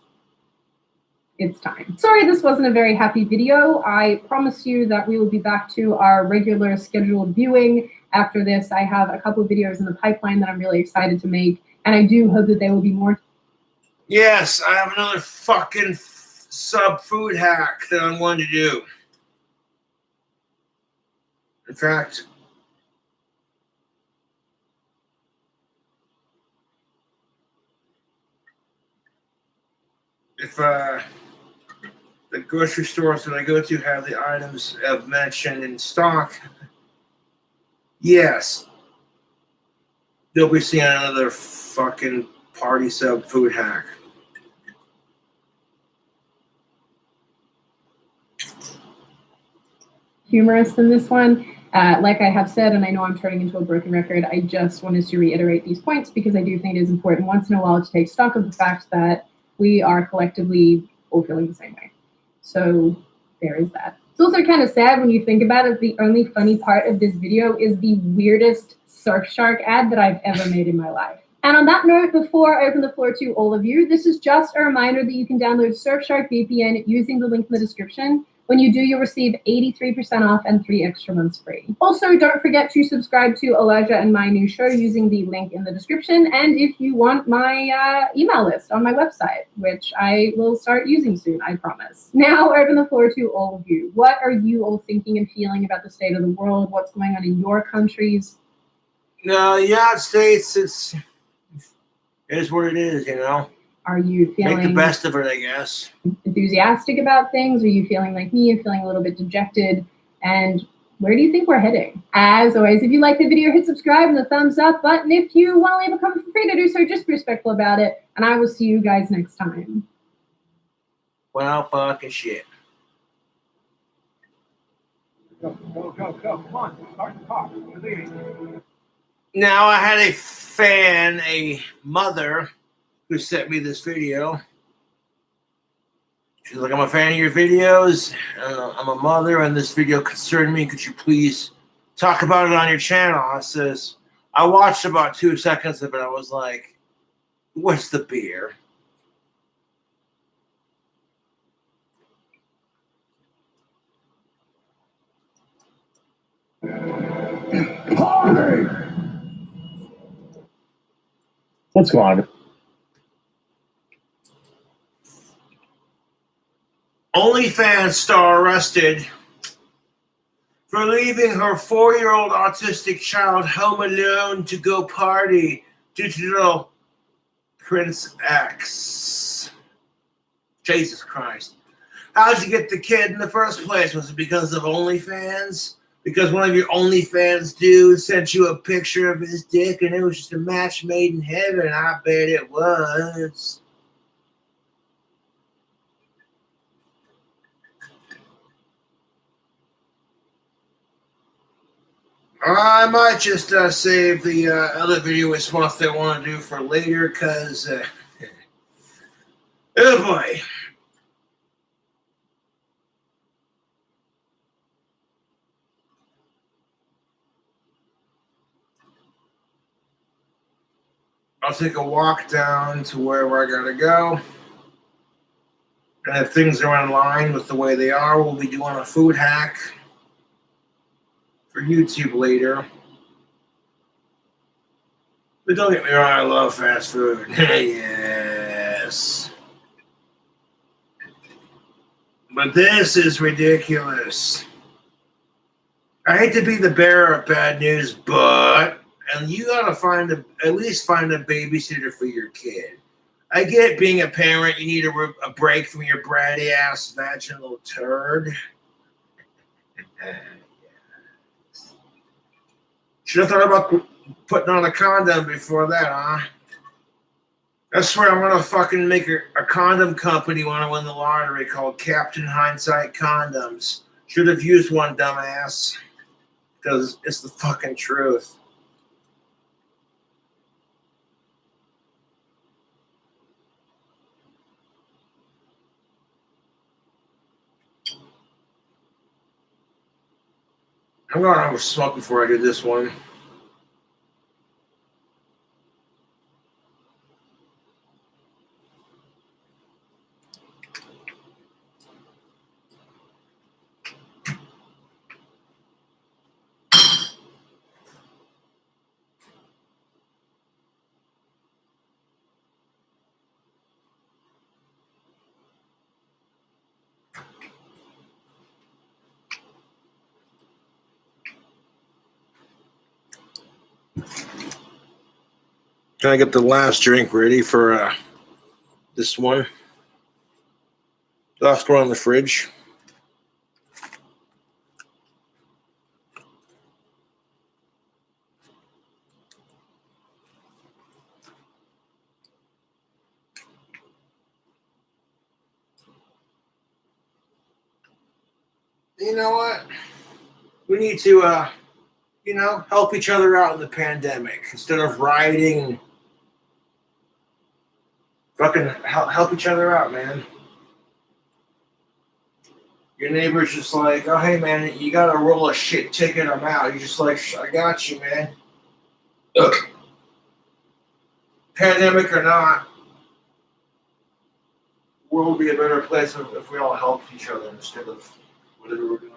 S2: it's time. Sorry this wasn't a very happy video. I promise you that we will be back to our regular scheduled viewing. After this, I have a couple of videos in the pipeline that I'm really excited to make, and I do hope that they will be more.
S1: Yes, I have another fucking sub food hack that I'm going to do. In fact, if the grocery stores that I go to have the items I've mentioned in stock, yes, they'll be seeing another fucking party sub food hack.
S2: Humorous than this one. Like I have said, and I know I'm turning into a broken record, I just wanted to reiterate these points because I do think it is important once in a while to take stock of the fact that we are collectively all feeling the same way. So there is that. It's also kind of sad when you think about it. The only funny part of this video is the weirdest Surfshark ad that I've ever made in my life. And on that note, before I open the floor to all of you, this is just a reminder that you can download Surfshark VPN using the link in the description. When you do, you'll receive 83% off and 3 extra months free. Also, don't forget to subscribe to Elijah and my new show using the link in the description. And if you want my email list on my website, which I will start using soon, I promise. Now, I open the floor to all of you. What are you all thinking and feeling about the state of the world? What's going on in your countries?
S1: No, the United States, it is what it is, you know?
S2: Are you feeling
S1: make the best of it, I guess.
S2: Enthusiastic about things? Are you feeling like me and feeling a little bit dejected? And where do you think we're heading? As always, if you like the video, hit subscribe and the thumbs up button. If you want to leave a comment, feel free to do so. Just be respectful about it. And I will see you guys next time.
S1: Well, fucking shit.
S18: Go. Come on. Start the car. We're leaving.
S1: Now, I had a fan, a mother, who sent me this video. She's like, I'm a fan of your videos. I'm a mother, and this video concerned me. Could you please talk about it on your channel? I says, I watched about 2 seconds of it. I was like, what's the beer?
S9: Party! What's going on?
S1: OnlyFans star arrested for leaving her 4-year-old autistic child home alone to go party. Digital Prince X. Jesus Christ. How'd you get the kid in the first place? Was it because of OnlyFans? Because one of your OnlyFans dudes sent you a picture of his dick and it was just a match made in heaven? I bet it was. I might just save the other video response they want to do for later, because, oh boy. I'll take a walk down to wherever I gotta go. And if things are in line with the way they are, we'll be doing a food hack for YouTube later. But don't get me wrong, I love fast food. Yes. But this is ridiculous. I hate to be the bearer of bad news, but and you gotta at least find a babysitter for your kid. I get being a parent, you need a break from your bratty ass vaginal turd. Should have thought about putting on a condom before that, huh? I swear I'm gonna fucking make a condom company when I win the lottery called Captain Hindsight Condoms. Should have used one, dumbass. Because it's the fucking truth. I'm going to have a smoke before I do this one. Can I get the last drink ready for this one? Last one on the fridge. You know what? We need to, help each other out in the pandemic instead of rioting. Fucking help each other out, man. Your neighbor's just like, oh, hey, man, you got to roll a shit ticket, I'm out. You're just like, I got you, man. Look. Pandemic or not, the world would be a better place if we all helped each other instead of whatever we're doing right now.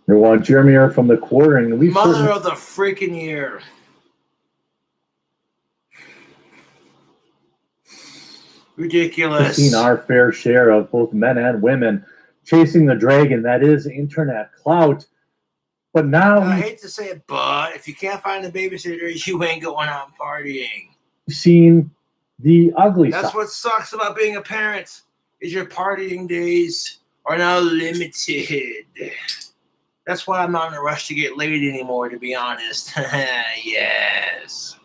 S4: We want Jeremy from the Quartering. And
S1: Mother of the freaking year. Ridiculous.
S4: Seen our fair share of both men and women chasing the dragon that is internet clout. But now
S1: I hate to say it, but if you can't find a babysitter, you ain't going out partying.
S4: we've seen the ugly
S1: That's
S4: side.
S1: what sucks about being a parent, is your partying days are now limited. That's why I'm not in a rush to get laid anymore, to be honest. Yes.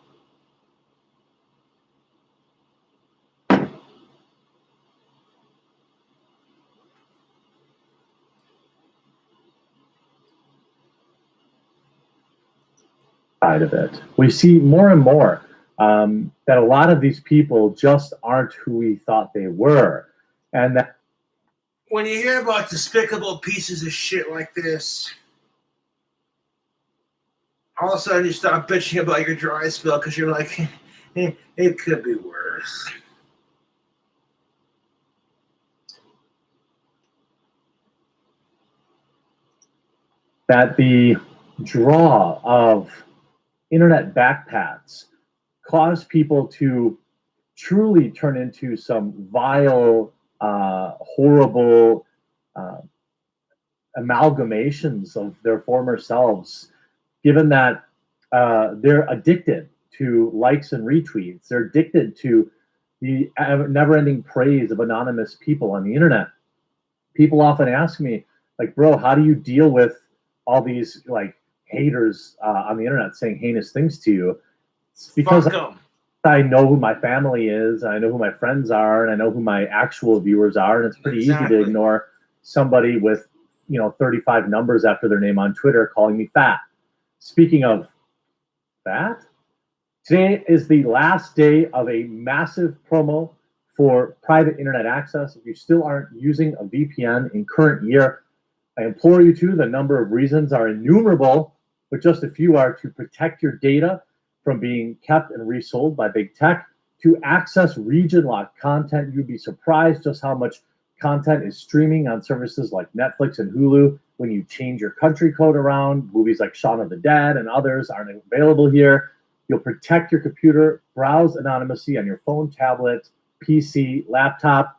S4: Side of it. We see more and more that a lot of these people just aren't who we thought they were. And that
S1: When you hear about despicable pieces of shit like this, all of a sudden you stop bitching about your dry spell because you're like, it could be worse.
S4: that the draw of internet backpats cause people to truly turn into some vile, horrible amalgamations of their former selves, given that they're addicted to likes and retweets. They're addicted to the never-ending praise of anonymous people on the internet. People often ask me, like, bro, how do you deal with all these like haters on the internet saying heinous things to you? It's because I know who my family is, I know who my friends are, and I know who my actual viewers are, and it's pretty easy to ignore somebody with 35 numbers after their name on Twitter calling me fat. Speaking of fat, today is the last day of a massive promo for private internet access. If you still aren't using a VPN in current year, I implore you to. The number of reasons are innumerable, but just a few are to protect your data from being kept and resold by big tech, to access region-locked content. You'd be surprised just how much content is streaming on services like Netflix and Hulu when you change your country code around. Movies like Shaun of the Dead and others aren't available here. You'll protect your computer, browse anonymously on your phone, tablet, PC, laptop,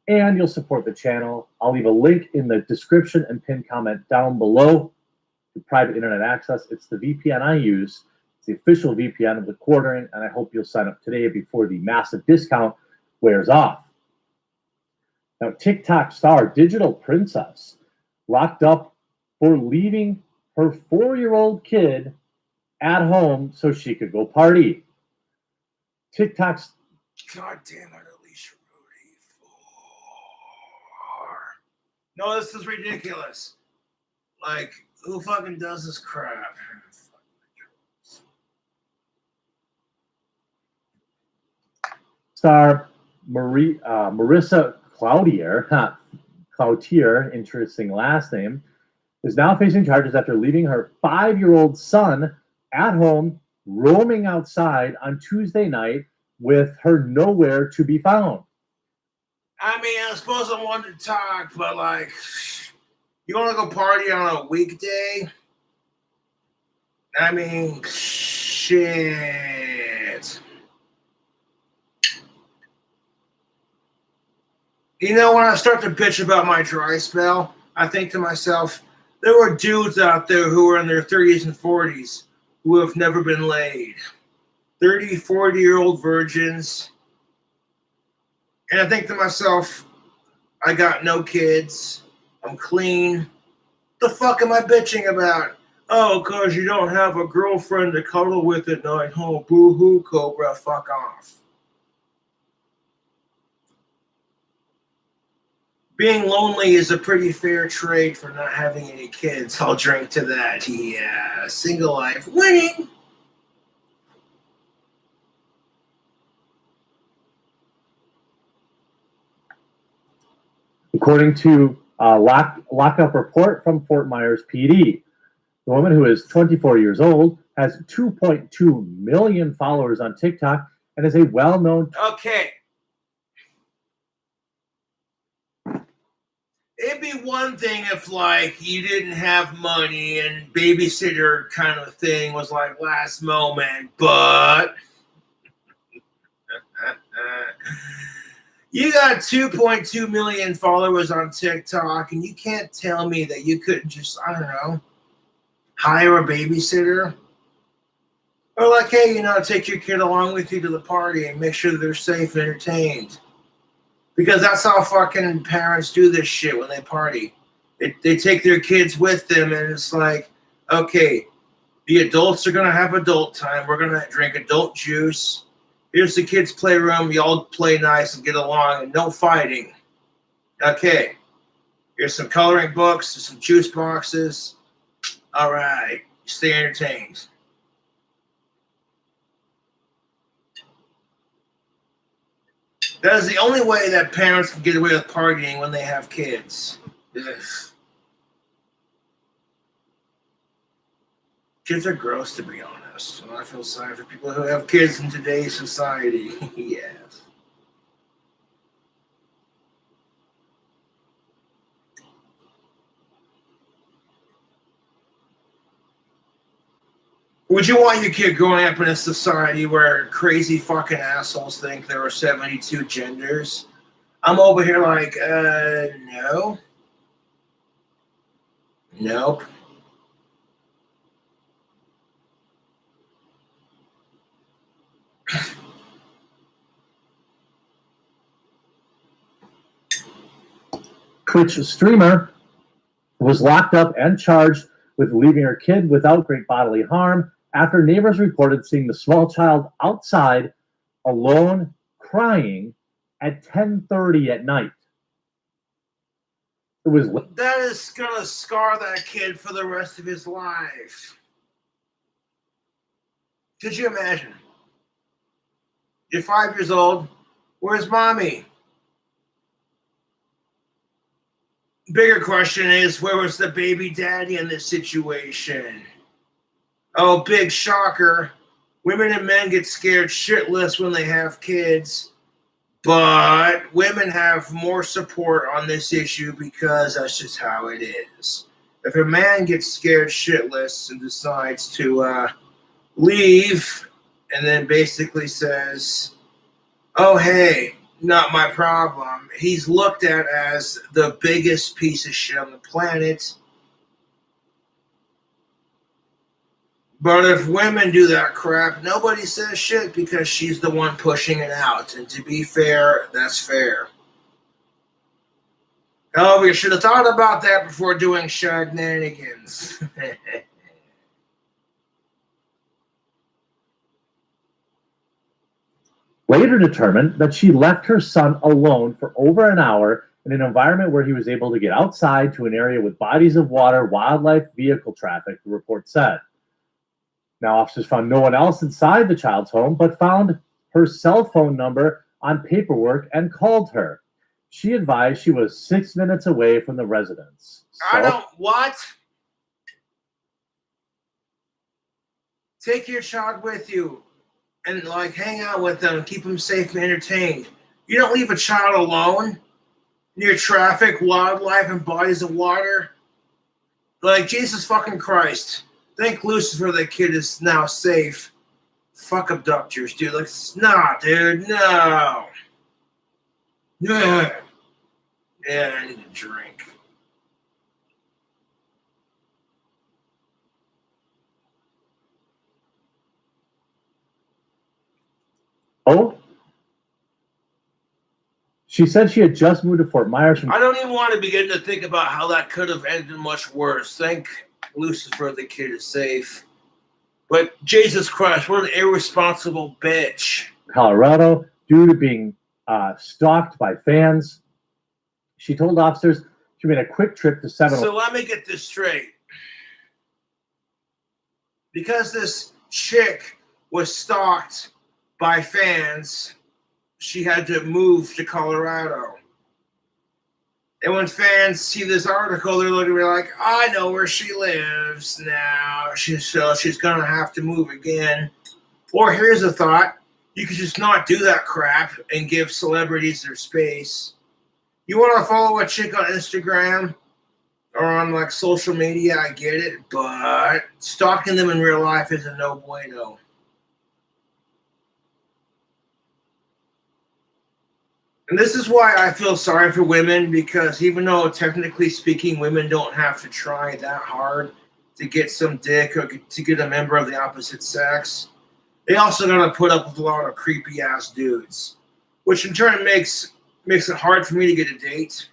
S4: and you'll support the channel. I'll leave a link in the description and pinned comment down below to private internet access. It's the VPN I use. It's the official VPN of the Quartering, and I hope you'll sign up today before the massive discount wears off. Now, TikTok star Digital Princess locked up for leaving her 4-year-old kid at home so she could go party. TikTok's
S1: God damn it, Alicia Rudy. No, this is ridiculous. Like, who fucking does this crap?
S4: Star Marissa Cloutier, interesting last name, is now facing charges after leaving her 5-year-old son at home, roaming outside on Tuesday night with her nowhere to be found.
S1: I mean, I suppose I wanted to talk, but like, you want to go party on a weekday? I mean, shit. You know, when I start to bitch about my dry spell, I think to myself, there were dudes out there who were in their 30s and 40s who have never been laid. 30, 40-year-old virgins. And I think to myself, I got no kids. I'm clean. The fuck am I bitching about? Oh, because you don't have a girlfriend to cuddle with at night. Oh, boo-hoo, Cobra, fuck off. Being lonely is a pretty fair trade for not having any kids. I'll drink to that. Yeah, single life winning.
S4: According to a lockup report from Fort Myers PD, the woman, who is 24 years old, has 2.2 million followers on TikTok and is a well-known...
S1: Okay. It'd be one thing if, like, you didn't have money and babysitter kind of thing was like last moment, but you got 2.2 million followers on TikTok, and you can't tell me that you couldn't just, I don't know, hire a babysitter. Or like, hey, you know, take your kid along with you to the party and make sure that they're safe and entertained. Because that's how fucking parents do this shit when they party. They take their kids with them, and it's like, okay, the adults are going to have adult time. We're going to drink adult juice. Here's the kids' playroom. You all play nice and get along, and no fighting. Okay. Here's some coloring books, some juice boxes. All right. Stay entertained. That is the only way that parents can get away with partying when they have kids. Ugh. Kids are gross, to be honest. And I feel sorry for people who have kids in today's society. Yes. Would you want your kid growing up in a society where crazy fucking assholes think there are 72 genders? I'm over here like, no. Nope.
S4: Twitch streamer was locked up and charged with leaving her kid without great bodily harm after neighbors reported seeing the small child outside alone crying at 10:30 at night. It was
S1: That is gonna scar that kid for the rest of his life. Could you imagine? You're 5 years old. Where's mommy? Bigger question is, where was the baby daddy in this situation? Oh, big shocker. Women and men get scared shitless when they have kids, but women have more support on this issue because that's just how it is. If a man gets scared shitless and decides to leave and then basically says, oh, hey, not my problem, he's looked at as the biggest piece of shit on the planet. But if women do that crap, nobody says shit because she's the one pushing it out. And to be fair, that's fair. However, you should have thought about that before doing shenanigans.
S4: later determined that she left her son alone for over an hour in an environment where he was able to get outside to an area with bodies of water, wildlife, vehicle traffic, the report said. Now, officers found no one else inside the child's home, but found her cell phone number on paperwork and called her. She advised she was 6 minutes away from the residence.
S1: What? Take your child with you and, like, hang out with them and keep them safe and entertained. You don't leave a child alone near traffic, wildlife, and bodies of water. Like, Jesus fucking Christ. Thank Lucifer that kid is now safe. Fuck abductors, dude. Like, nah, dude, no. Yeah, I need a drink.
S4: Oh? She said she had just moved to Fort Myers from...
S1: I don't even want to begin to think about how that could have ended much worse. Thank Lucifer the kid is safe. But Jesus Christ, what an irresponsible bitch.
S4: Colorado due to being stalked by fans. She told officers she made a quick trip to 7-Eleven.
S1: So let me get this straight. Because this chick was stalked by fans, she had to move to Colorado. And when fans see this article, they're looking at me like, I know where she lives now. She's going to have to move again. Or here's a thought. You could just not do that crap and give celebrities their space. You want to follow a chick on Instagram or on like social media, I get it, but stalking them in real life is a no bueno. And this is why I feel sorry for women, because even though technically speaking, women don't have to try that hard to get some dick or to get a member of the opposite sex, they also gotta put up with a lot of creepy ass dudes, which in turn makes it hard for me to get a date.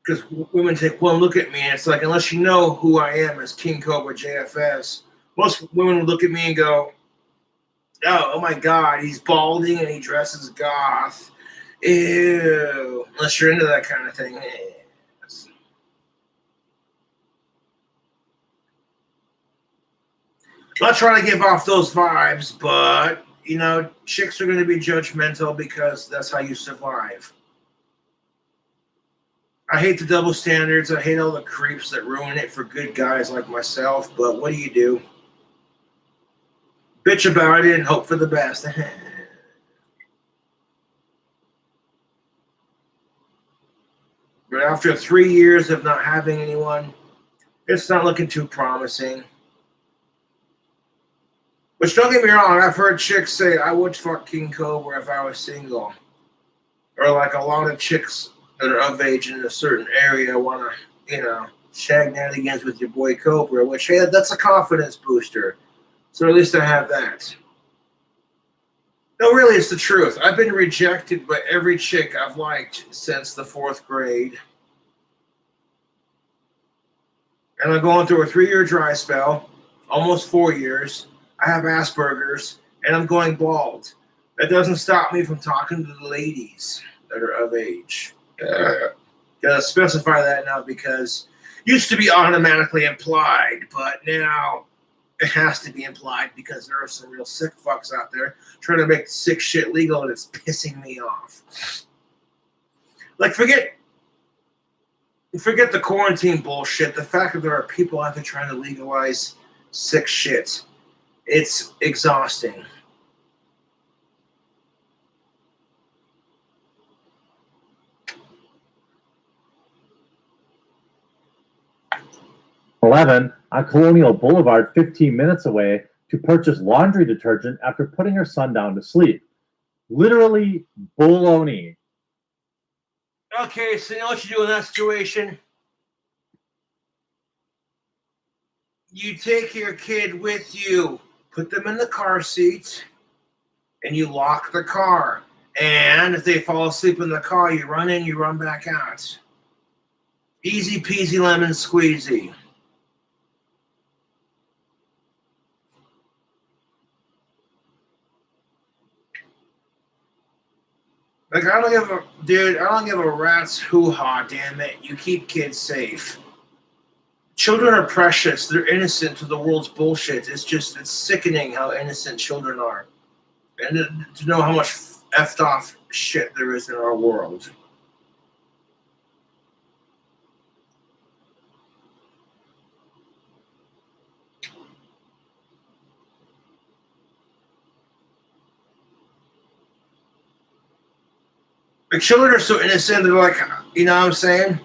S1: Because women take one look at me and it's like, unless you know who I am as King Cobra JFS, most women would look at me and go, oh my God, he's balding and he dresses goth. Ew. Unless you're into that kind of thing. Yes. I'm not trying to give off those vibes, but, you know, chicks are going to be judgmental because that's how you survive. I hate the double standards. I hate all the creeps that ruin it for good guys like myself, but what do? Bitch about it and hope for the best. But after 3 years of not having anyone, it's not looking too promising. Which, don't get me wrong, I've heard chicks say, I would fuck King Cobra if I was single. Or like a lot of chicks that are of age in a certain area want to, you know, shenanigans with your boy Cobra, which, hey, that's a confidence booster. So at least I have that. No, really, it's the truth. I've been rejected by every chick I've liked since the 4th grade. And I'm going through a 3-year dry spell, almost 4 years. I have Asperger's, and I'm going bald. That doesn't stop me from talking to the ladies that are of age. Gotta specify that now, because it used to be automatically implied, but now it has to be implied because there are some real sick fucks out there trying to make sick shit legal, and it's pissing me off. Like, forget the quarantine bullshit. The fact that there are people out there trying to legalize sick shit. It's exhausting.
S4: On Colonial Boulevard, 15 minutes away, to purchase laundry detergent after putting her son down to sleep. Literally baloney.
S1: Okay, so you know what you do in that situation? You take your kid with you, put them in the car seat, and you lock the car. And if they fall asleep in the car, you run in, you run back out. Easy peasy lemon squeezy. Like, I don't give a rat's hoo-ha, damn it. You keep kids safe. Children are precious. They're innocent to the world's bullshit. It's sickening how innocent children are. And to know how much effed off shit there is in our world. Like, children are so innocent, they're like, you know what I'm saying?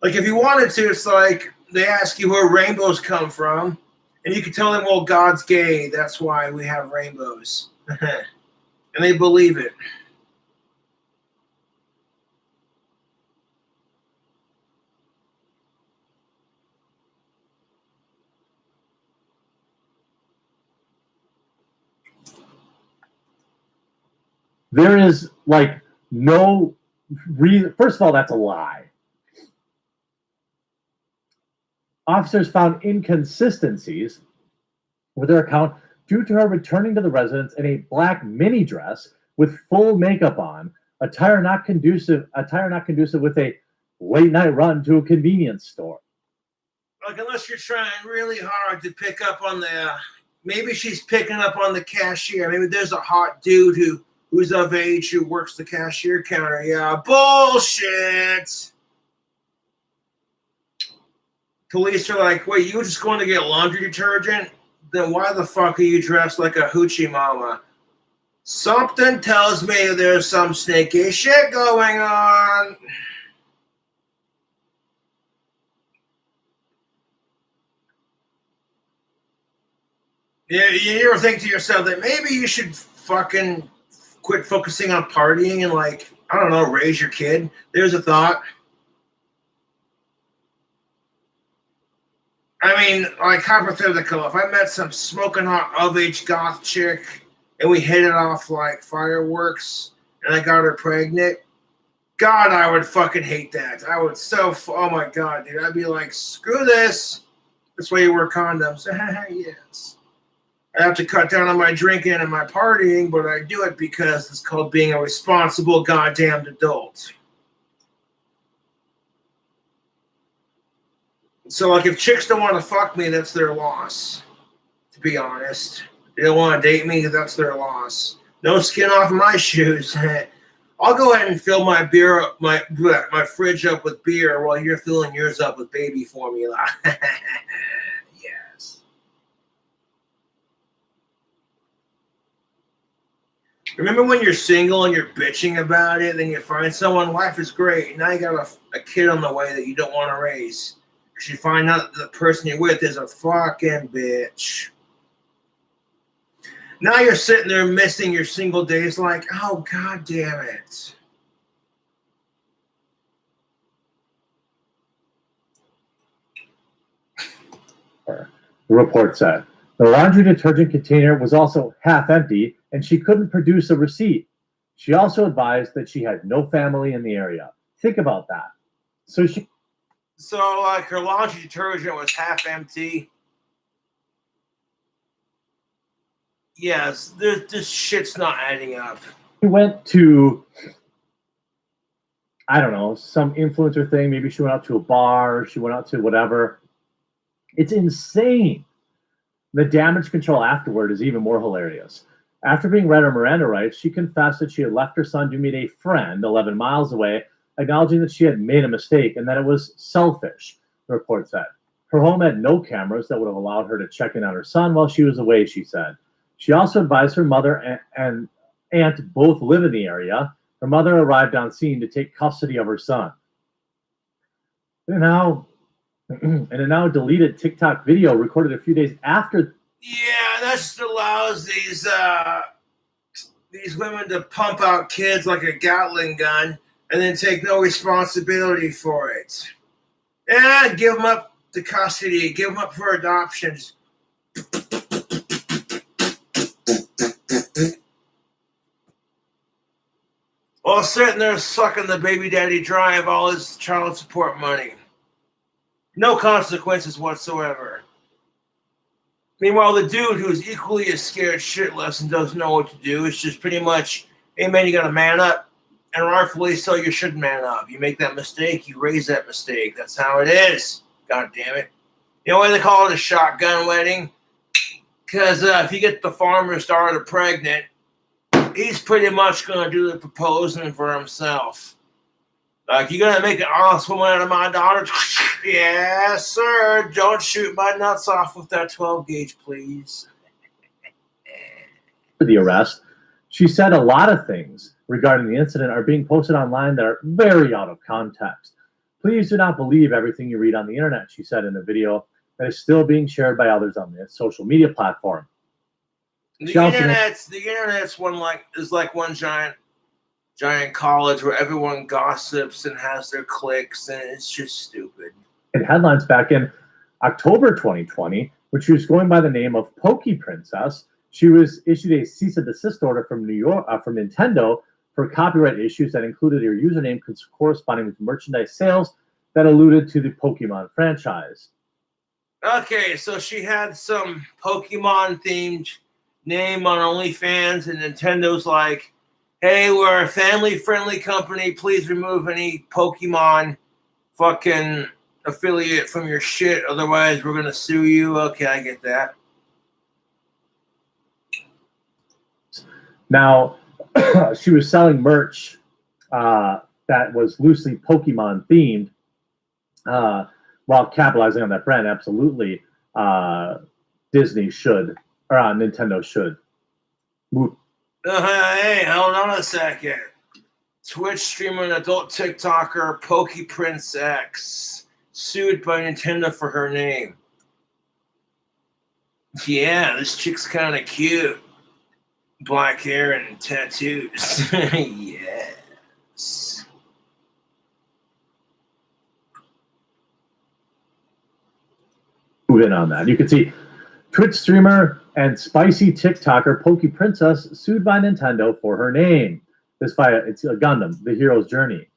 S1: Like, if you wanted to, it's like they ask you where rainbows come from, and you can tell them, well, God's gay, that's why we have rainbows. And they believe it.
S4: There is, like, no reason. First of all, that's a lie. Officers found inconsistencies with her account due to her returning to the residence in a black mini dress with full makeup on, attire not conducive with a late night run to a convenience store.
S1: Like, unless you're trying really hard to pick up on the, maybe she's picking up on the cashier. Maybe there's a hot dude who's of age who works the cashier counter. Yeah, bullshit. Police are like, wait, you were just going to get laundry detergent? Then why the fuck are you dressed like a hoochie mama? Something tells me there's some sneaky shit going on. You ever think to yourself that maybe you should fucking quit focusing on partying and, like, I don't know, raise your kid? There's a thought. I mean, like, hypothetical, if I met some smoking hot of-age goth chick and we hit it off like fireworks and I got her pregnant, God, I would fucking hate that. I would oh my God, dude. I'd be like, screw this. That's why you wear condoms. Yes. I have to cut down on my drinking and my partying, but I do it because it's called being a responsible goddamned adult. So, like, if chicks don't want to fuck me, that's their loss, to be honest. They don't want to date me, that's their loss. No skin off my shoes. I'll go ahead and fill my fridge up with beer while you're filling yours up with baby formula. Yes. Remember when you're single and you're bitching about it, then you find someone, life is great. Now you got a kid on the way that you don't want to raise. You find out the person you're with is a fucking bitch. Now you're sitting there missing your single days like, oh, God damn it.
S4: The report said the laundry detergent container was also half empty and she couldn't produce a receipt. She also advised that she had no family in the area. Think about that.
S1: So, like, her laundry detergent was half empty. Yes, this shit's not adding up.
S4: She went to, I don't know, some influencer thing. Maybe she went out to a bar. She went out to whatever. It's insane. The damage control afterward is even more hilarious. After being read her Miranda rights, she confessed that she had left her son to meet a friend 11 miles away, acknowledging that she had made a mistake and that it was selfish, the report said. Her home had no cameras that would have allowed her to check in on her son while she was away, she said. She also advised her mother and aunt both live in the area. Her mother arrived on scene to take custody of her son. In a now deleted TikTok video recorded a few days after.
S1: Yeah, that just allows these women to pump out kids like a Gatling gun and then take no responsibility for it. Yeah, give them up to custody, give them up for adoptions. While sitting there sucking the baby daddy dry of all his child support money. No consequences whatsoever. Meanwhile, the dude who's equally as scared shitless and doesn't know what to do is just pretty much, hey man, you gotta man up. And rightfully so, you should man up. You make that mistake, you raise that mistake. That's how it is. God damn it. You know why they call it a shotgun wedding? Because if you get the farmer's daughter pregnant, he's pretty much going to do the proposing for himself. Like, you going to make an honest woman out of my daughter? Yes, sir. Don't shoot my nuts off with that 12 gauge, please.
S4: The arrest, she said a lot of things regarding the incident are being posted online that are very out of context. Please do not believe everything you read on the internet, she said in a video that is still being shared by others on the social media platform.
S1: The internet's is like one giant college where everyone gossips and has their cliques, and it's just stupid.
S4: In headlines back in October 2020, when she was going by the name of Pokey Princess, she was issued a cease and desist order from Nintendo for copyright issues that included her username corresponding with merchandise sales that alluded to the Pokemon franchise.
S1: Okay, so she had some Pokemon-themed name on OnlyFans, and Nintendo's like, hey, we're a family-friendly company. Please remove any Pokemon fucking affiliate from your shit. Otherwise, we're going to sue you. Okay, I get that.
S4: Now, she was selling merch that was loosely Pokemon themed while capitalizing on that brand. Absolutely, Disney should, or Nintendo should
S1: Hey, hold on a second. Twitch streamer and adult TikToker Pokey Prince X sued by Nintendo for her name. Yeah, this chick's kind of cute. Black hair and tattoos. Yes.
S4: Move in on that. You can see Twitch streamer and spicy TikToker Pokey Princess sued by Nintendo for her name. It's a Gundam, The Hero's Journey.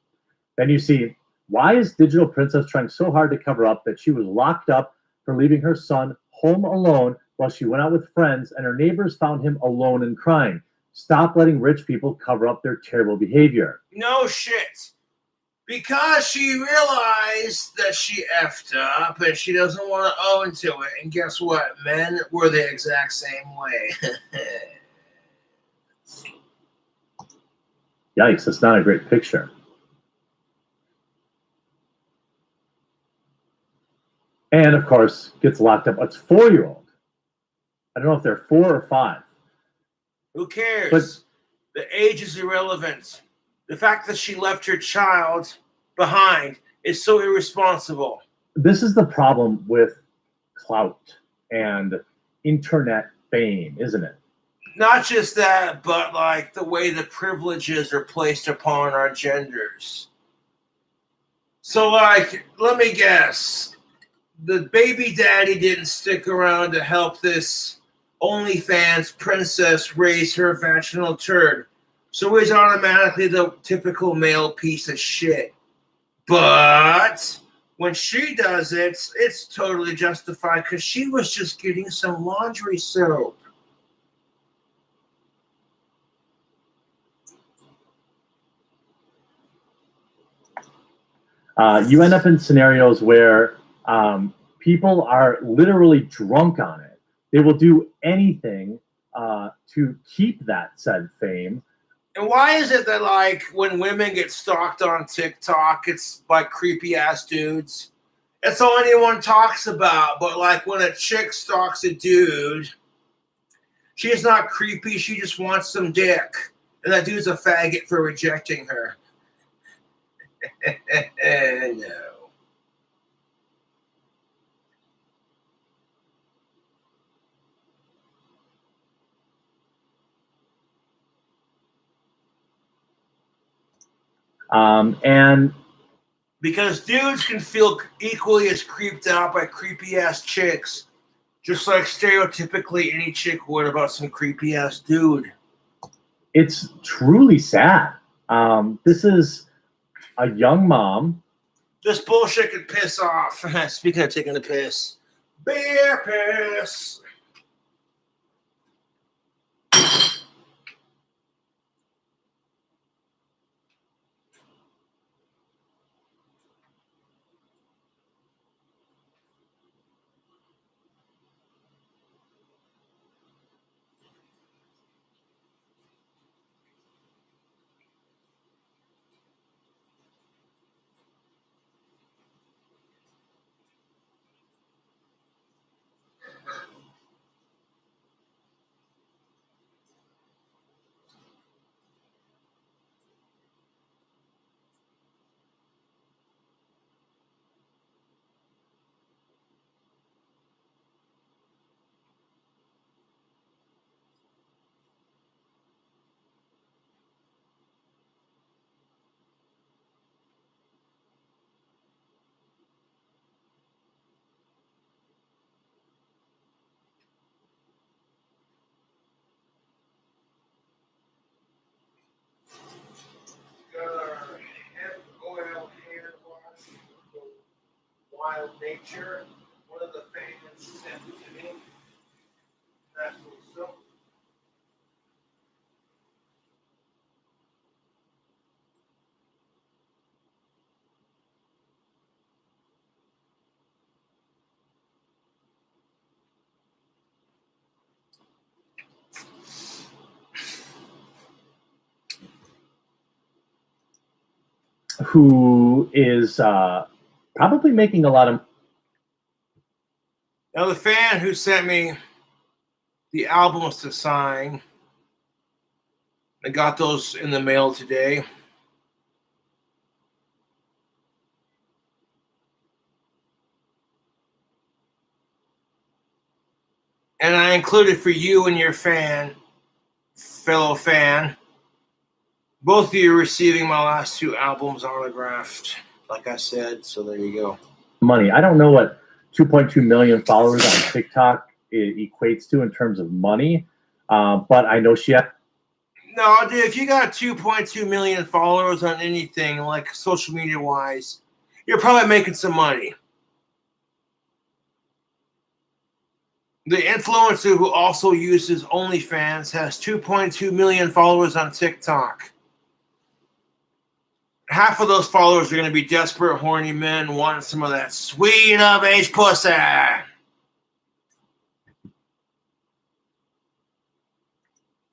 S4: Then you see, why is Digital Princess trying so hard to cover up that she was locked up for leaving her son home alone while she went out with friends and her neighbors found him alone and crying? Stop letting rich people cover up their terrible behavior.
S1: No shit. Because she realized that she effed up and she doesn't want to own to it. And guess what? Men were the exact same way.
S4: Yikes, that's not a great picture. And of course, gets locked up. It's 4-year-old. I don't know if they're 4 or 5.
S1: Who cares? The age is irrelevant. The fact that she left her child behind is so irresponsible.
S4: This is the problem with clout and internet fame, isn't it?
S1: Not just that, but like the way the privileges are placed upon our genders. So, like, let me guess. The baby daddy didn't stick around to help this OnlyFans princess raise her vaginal turd. So he's automatically the typical male piece of shit. But when she does it, it's totally justified because she was just getting some laundry soap.
S4: You end up in scenarios where people are literally drunk on it. They will do anything to keep that said fame.
S1: And why is it that, like, when women get stalked on TikTok, it's by creepy ass dudes? That's all anyone talks about. But, like, when a chick stalks a dude, she's not creepy. She just wants some dick. And that dude's a faggot for rejecting her. No.
S4: And
S1: because dudes can feel equally as creeped out by creepy ass chicks, just like stereotypically any chick would about some creepy ass dude.
S4: It's truly sad. This is a young mom.
S1: This bullshit can piss off. Speaking of taking a piss, beer piss. Oil hand wash, Wild Nature. One of the favorites sent to me. Natural soap.
S4: Who is probably making a lot of.
S1: Now, the fan who sent me the albums to sign I got those in the mail today. And I included for you and your fellow fan, both of you receiving my last 2 albums autographed, like I said. So there you go.
S4: Money. I don't know what 2.2 million followers on TikTok equates to in terms of money, but I know she had.
S1: No, dude, if you got 2.2 million followers on anything, like social media wise, you're probably making some money. The influencer who also uses OnlyFans has 2.2 million followers on TikTok. Half of those followers are going to be desperate, horny men wanting some of that sweet of-age pussy.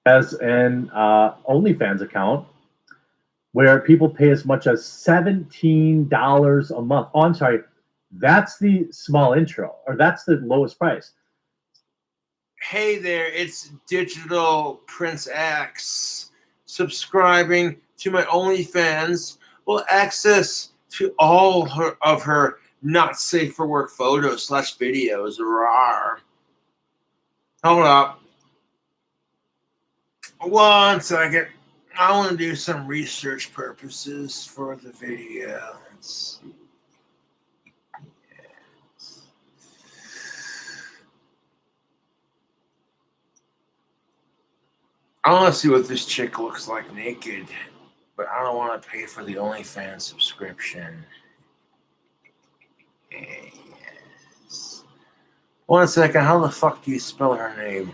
S4: As an OnlyFans account where people pay as much as $17 a month. Oh, I'm sorry. That's the small intro, or that's the lowest price.
S1: Hey there, it's Digital Prince X. Subscribing to my OnlyFans will access to all of her not safe for work photos / videos. Rawr. Hold up. 1 second. I want to do some research purposes for the video. Let's see. Yes. I want to see what this chick looks like naked, but I don't want to pay for the OnlyFans subscription. Yes. 1 second. How the fuck do you spell her name?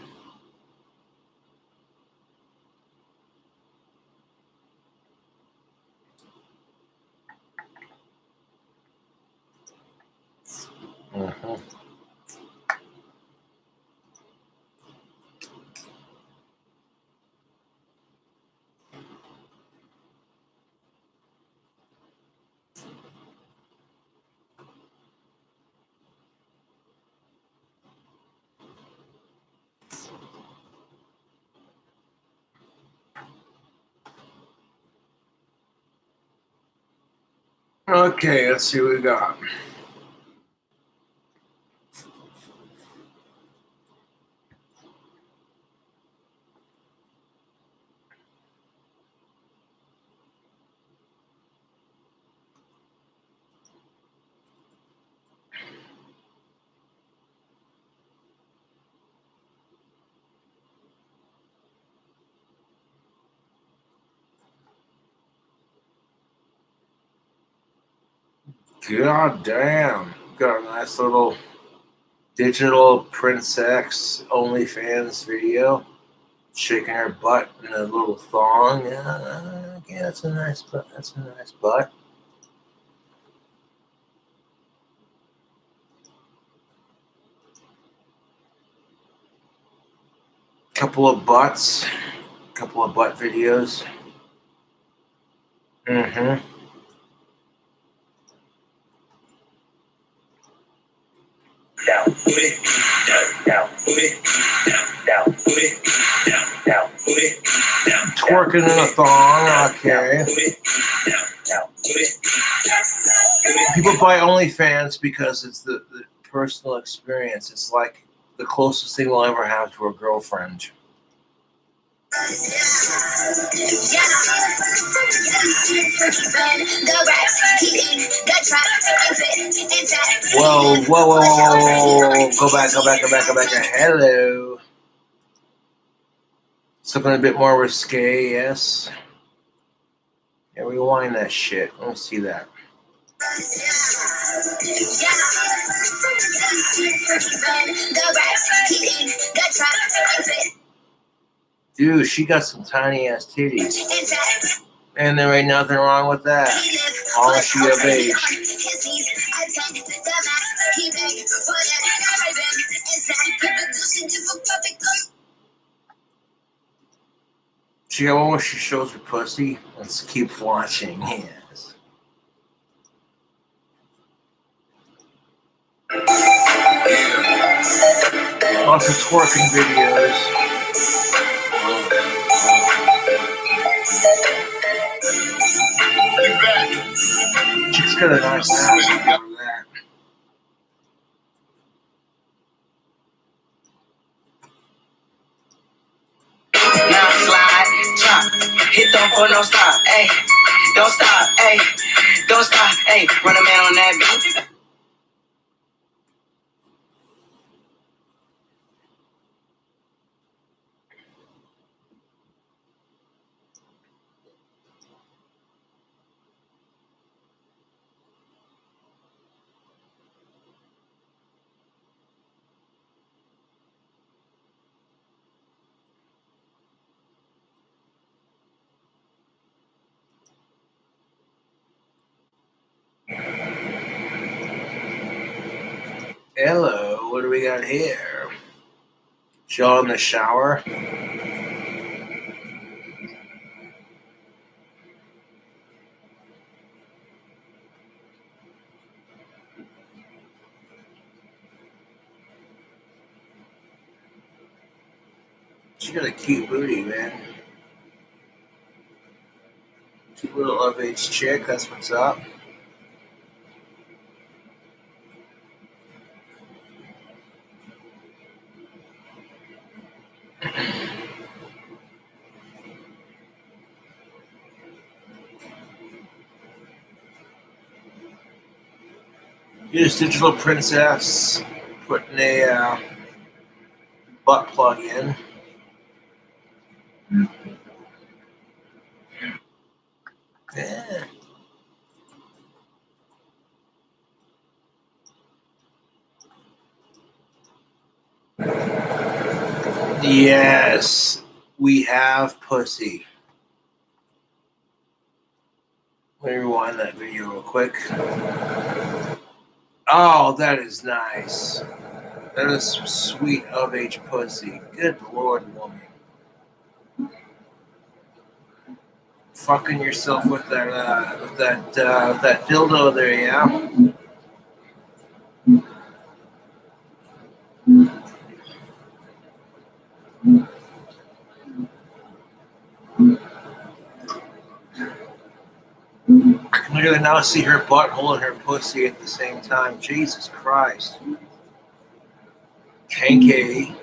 S1: Uh-huh. Okay, let's see what we got. God damn. Got a nice little Digital Prince X OnlyFans video. Shaking her butt in a little thong. Yeah, that's a nice butt. That's a nice butt. Couple of butts. Couple of butt videos. Mm-hmm.
S5: Down, put it down, put it down, put it down, put it down.
S1: Twerking in a thong, okay. People buy OnlyFans because it's the personal experience. It's like the closest thing we'll ever have to a girlfriend. Whoa, whoa, whoa, whoa. Go back. Hello. Something a bit more risque, yes. Yeah, rewind that shit. Let me see that. Dude, she got some tiny ass titties. And there ain't nothing wrong with that. All she of age. She got one where she shows her pussy. Let's keep watching. Yes. Lots of twerking videos. got a nice ass over that.
S5: Now slide, chop, hit don't put no stop, ayy. Don't stop, ayy. Don't stop, ayy. Run a man on that beat.
S1: Hello, what do we got here? Y'all in the shower? She got a cute booty, man. Cute little of-age chick, that's what's up. Here's Digital Princess putting a butt plug in. Yeah. Yes, we have pussy. Let me rewind that video real quick. Oh, that is nice. That is some sweet of-age pussy. Good Lord, woman. Fucking yourself with that dildo there, yeah. I can literally now see her butthole and her pussy at the same time. Jesus Christ. Kinky.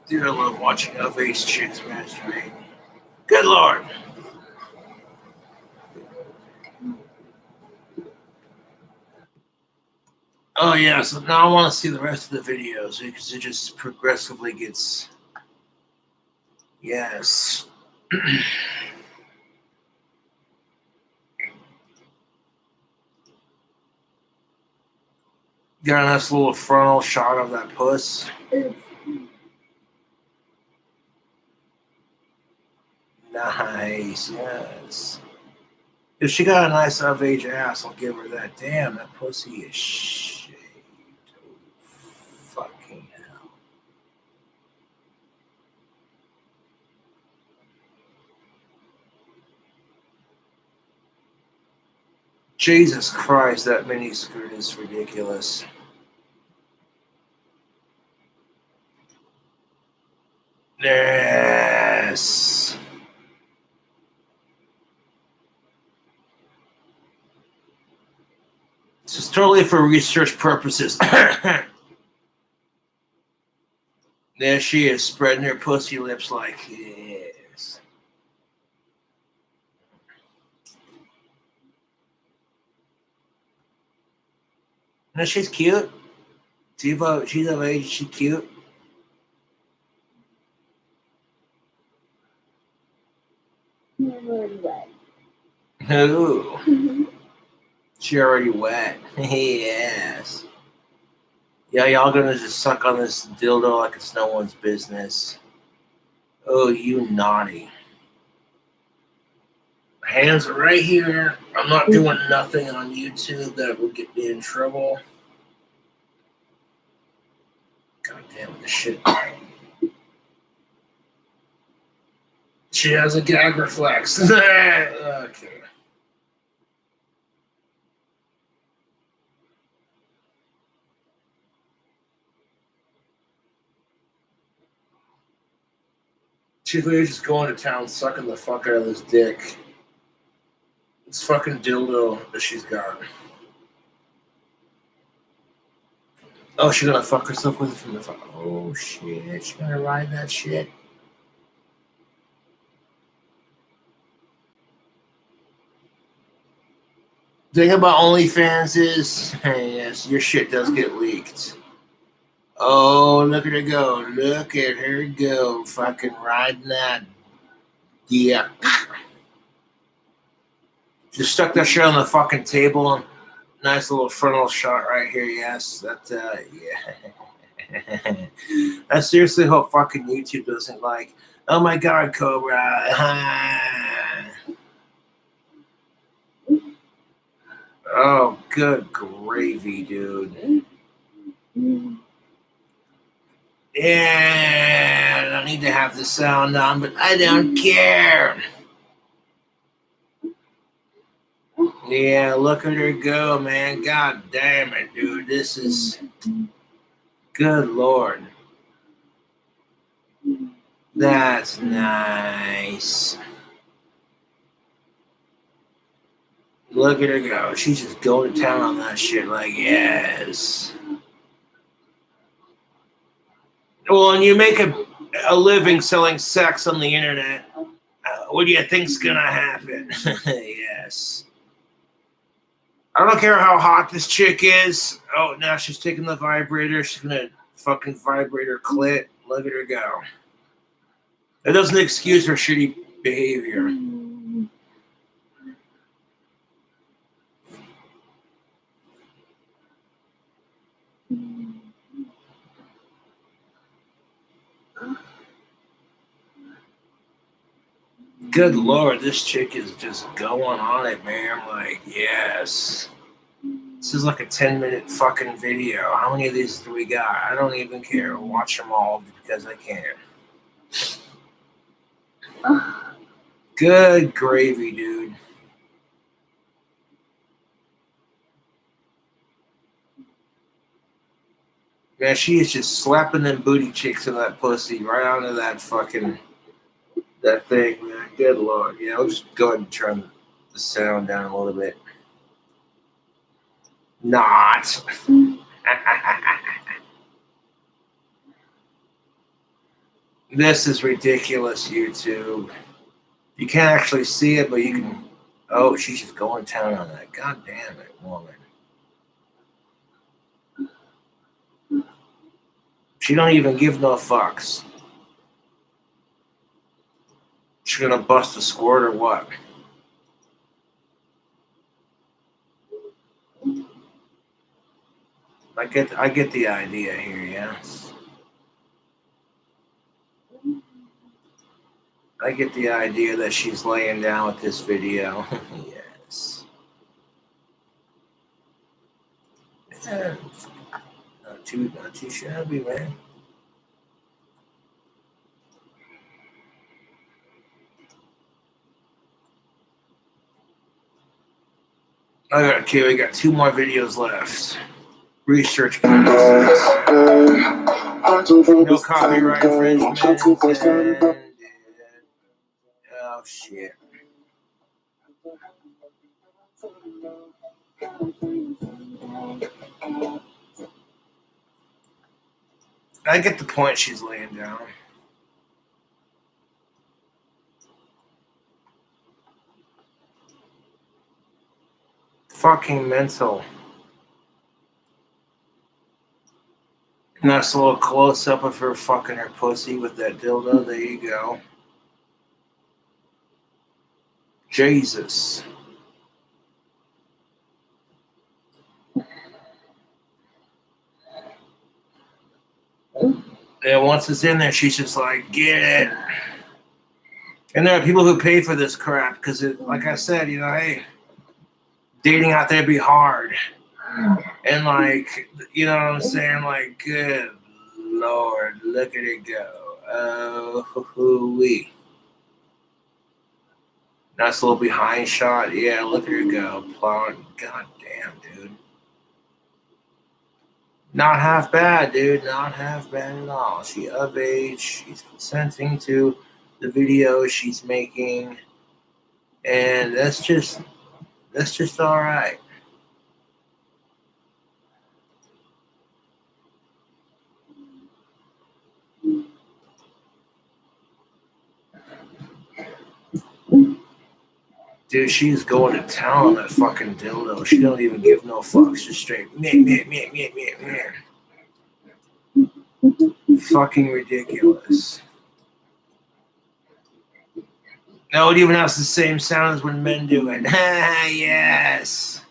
S1: Dude, I love watching of-age chicks masturbate. Good Lord. Oh yeah, so now I want to see the rest of the videos because it just progressively gets. Yes. Got a nice little frontal shot of that puss. Nice, yes. If she got a nice of-age ass, I'll give her that. Damn, that pussy is shaved. Fucking hell. Jesus Christ, that miniskirt is ridiculous. Yes. This is totally for research purposes. There she is, spreading her pussy lips like this. No, she's cute. She's of age, she's cute.
S15: Already wet.
S1: Ooh. She already wet. Yes. Yeah, y'all gonna just suck on this dildo like it's no one's business. Oh, you naughty. Hands are right here. I'm not doing nothing on YouTube that would get me in trouble. God damn it, this shit. She has a gag reflex. Okay. She's literally just going to town, sucking the fuck out of this dick. It's fucking dildo that she's got. Oh, she's gonna fuck herself with it from the front. Oh shit, she's gonna ride that shit. Thing about OnlyFans is, hey, yes, your shit does get leaked. Oh, look at her go. Look at her go. Fucking riding that. Yeah. Just stuck that shit on the fucking table. And nice little frontal shot right here. Yes. That, yeah. I seriously hope fucking YouTube doesn't like, oh my God, Cobra. Oh, good gravy, dude. Yeah, I don't need to have the sound on, but I don't care. Yeah, look at her go, man. God damn it, dude. This is good Lord. That's nice. Look at her go. She's just going to town on that shit like, yes. Well, and you make a living selling sex on the internet. What do you think's gonna happen? Yes. I don't care how hot this chick is. Oh, now she's taking the vibrator. She's gonna fucking vibrate her clit. Look at her go. That doesn't excuse her shitty behavior. Good Lord, this chick is just going on it, man. I'm like, yes. This is like a 10-minute fucking video. How many of these do we got? I don't even care. Watch them all because I can. Good gravy, dude. Man, she is just slapping them booty cheeks in that pussy right onto that fucking, that thing, man. Good Lord. Yeah, I'll just go ahead and turn the sound down a little bit. Not. This is ridiculous, YouTube. You can't actually see it, but you can. Oh, she's just going to town on that. God damn it, woman. She don't even give no fucks. She gonna bust a squirt or what? I get the idea here, yeah. I get the idea that she's laying down with this video. Yes. Yeah. Not too shabby, man. Okay, we got 2 more videos left. Research purposes. No copyright infringement. Oh shit. I get the point she's laying down. Fucking mental. Nice little close up of her fucking her pussy with that dildo. There you go. Jesus. And once it's in there, she's just like, get it. And there are people who pay for this crap because, like I said, you know, hey, dating out there be hard. And, like, you know what I'm saying? Like, good Lord, look at it go. Oh, hoo-wee. Nice little behind shot. Yeah, look at her go. Plowing. God damn, dude. Not half bad, dude. Not half bad at all. She of age. She's consenting to the videos she's making, and that's just all right. Dude, she's going to town on that fucking dildo. She don't even give no fucks. Just straight meh. Fucking ridiculous. No, it even has the same sound as when men do it. Yes.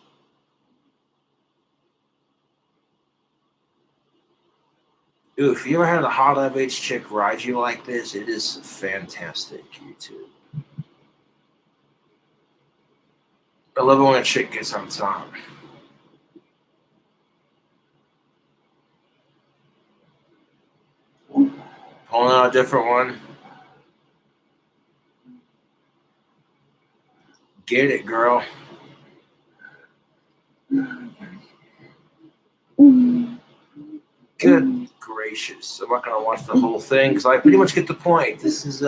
S1: Dude, if you ever had a hot of-age chick ride you like this, it is fantastic, YouTube. I love it when a chick gets on top. Pulling out a different one. Get it, girl. Good gracious. I'm not going to watch the whole thing because I pretty much get the point. This is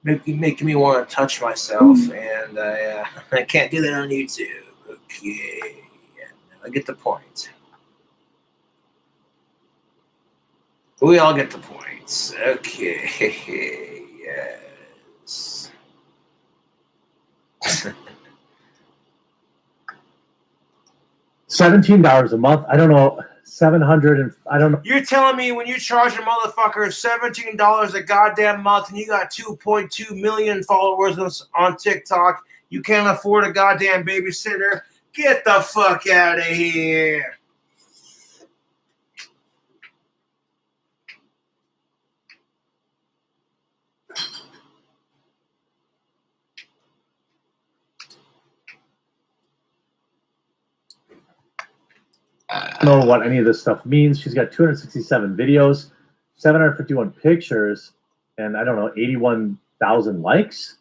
S1: making me want to touch myself, and I can't do that on YouTube. Okay. I get the point. We all get the points. Okay. Yes.
S4: $17 a month. I don't know. 700 and I don't know.
S1: You're telling me when you charge a motherfucker $17 a goddamn month and you got 2.2 million followers on TikTok, you can't afford a goddamn babysitter? Get the fuck out of here.
S4: I don't know what any of this stuff means. She's got 267 videos, 751 pictures, and I don't know, 81,000 likes.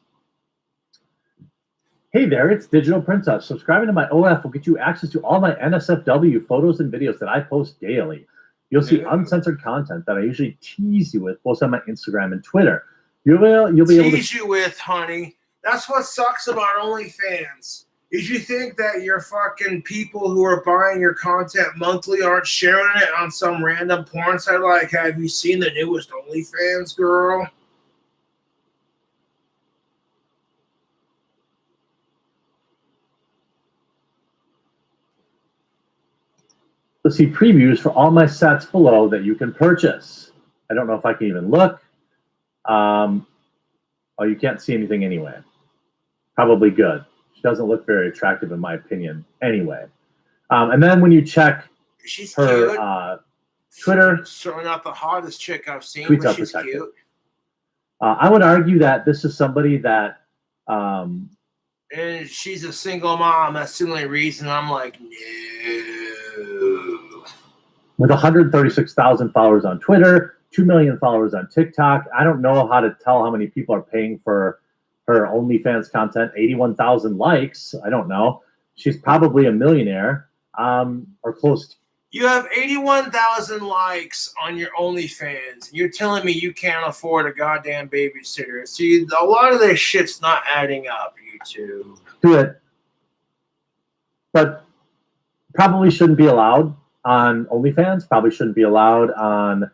S4: Hey there, it's Digital Princess. Subscribing to my OF will get you access to all my NSFW photos and videos that I post daily. You'll see uncensored content that I usually tease you with, both on my Instagram and Twitter. You'll be able to
S1: tease you with, honey. That's what sucks about OnlyFans. Is you think that your fucking people who are buying your content monthly aren't sharing it on some random porn site like, have you seen the newest OnlyFans, girl?
S4: to see previews for all my sets below that you can purchase. I don't know if I can even look. Oh, you can't see anything anyway. Probably good. She doesn't look very attractive in my opinion anyway. And then when you check
S1: she's
S4: her Twitter.
S1: Certainly not the hottest chick I've seen,
S4: Tweets
S1: but
S4: are
S1: she's
S4: protected.
S1: cute.
S4: I would argue that this is somebody that
S1: And she's a single mom. That's the only reason I'm like, no.
S4: with 136,000 followers on Twitter, 2 million followers on TikTok. I don't know how to tell how many people are paying for her OnlyFans content. 81,000 likes. I don't know. She's probably a millionaire or close to.
S1: You have 81,000 likes on your OnlyFans. You're telling me you can't afford a goddamn babysitter. See, a lot of this shit's not adding up, YouTube.
S4: Do it. But probably shouldn't be allowed on OnlyFans. Probably shouldn't be allowed on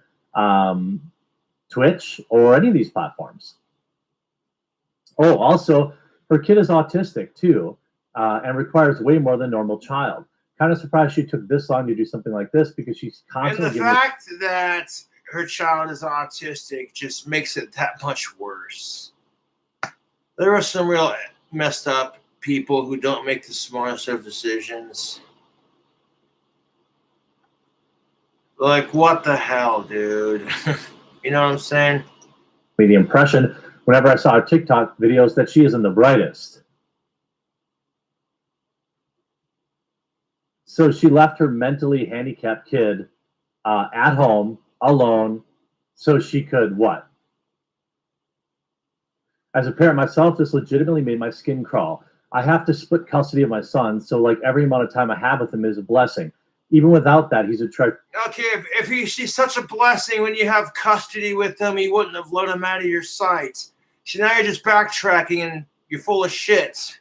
S4: Twitch or any of these platforms. Oh, also, her kid is autistic too and requires way more than a normal child. Kind of surprised she took this long to do something like this because she's constantly.
S1: And the fact that her child is autistic just makes it that much worse. There are some real messed up people who don't make the smartest of decisions. Like, what the hell, dude? You know what I'm saying?
S4: The impression whenever I saw her TikTok videos that she isn't the brightest. So she left her mentally handicapped kid at home alone so she could what? As a parent myself, this legitimately made my skin crawl. I have to split custody of my son, so like every amount of time I have with him is a blessing. Even without that, he's a treasure.
S1: Okay, if he's such a blessing when you have custody with him, he wouldn't have let him out of your sight. So now you're just backtracking and you're full of shit.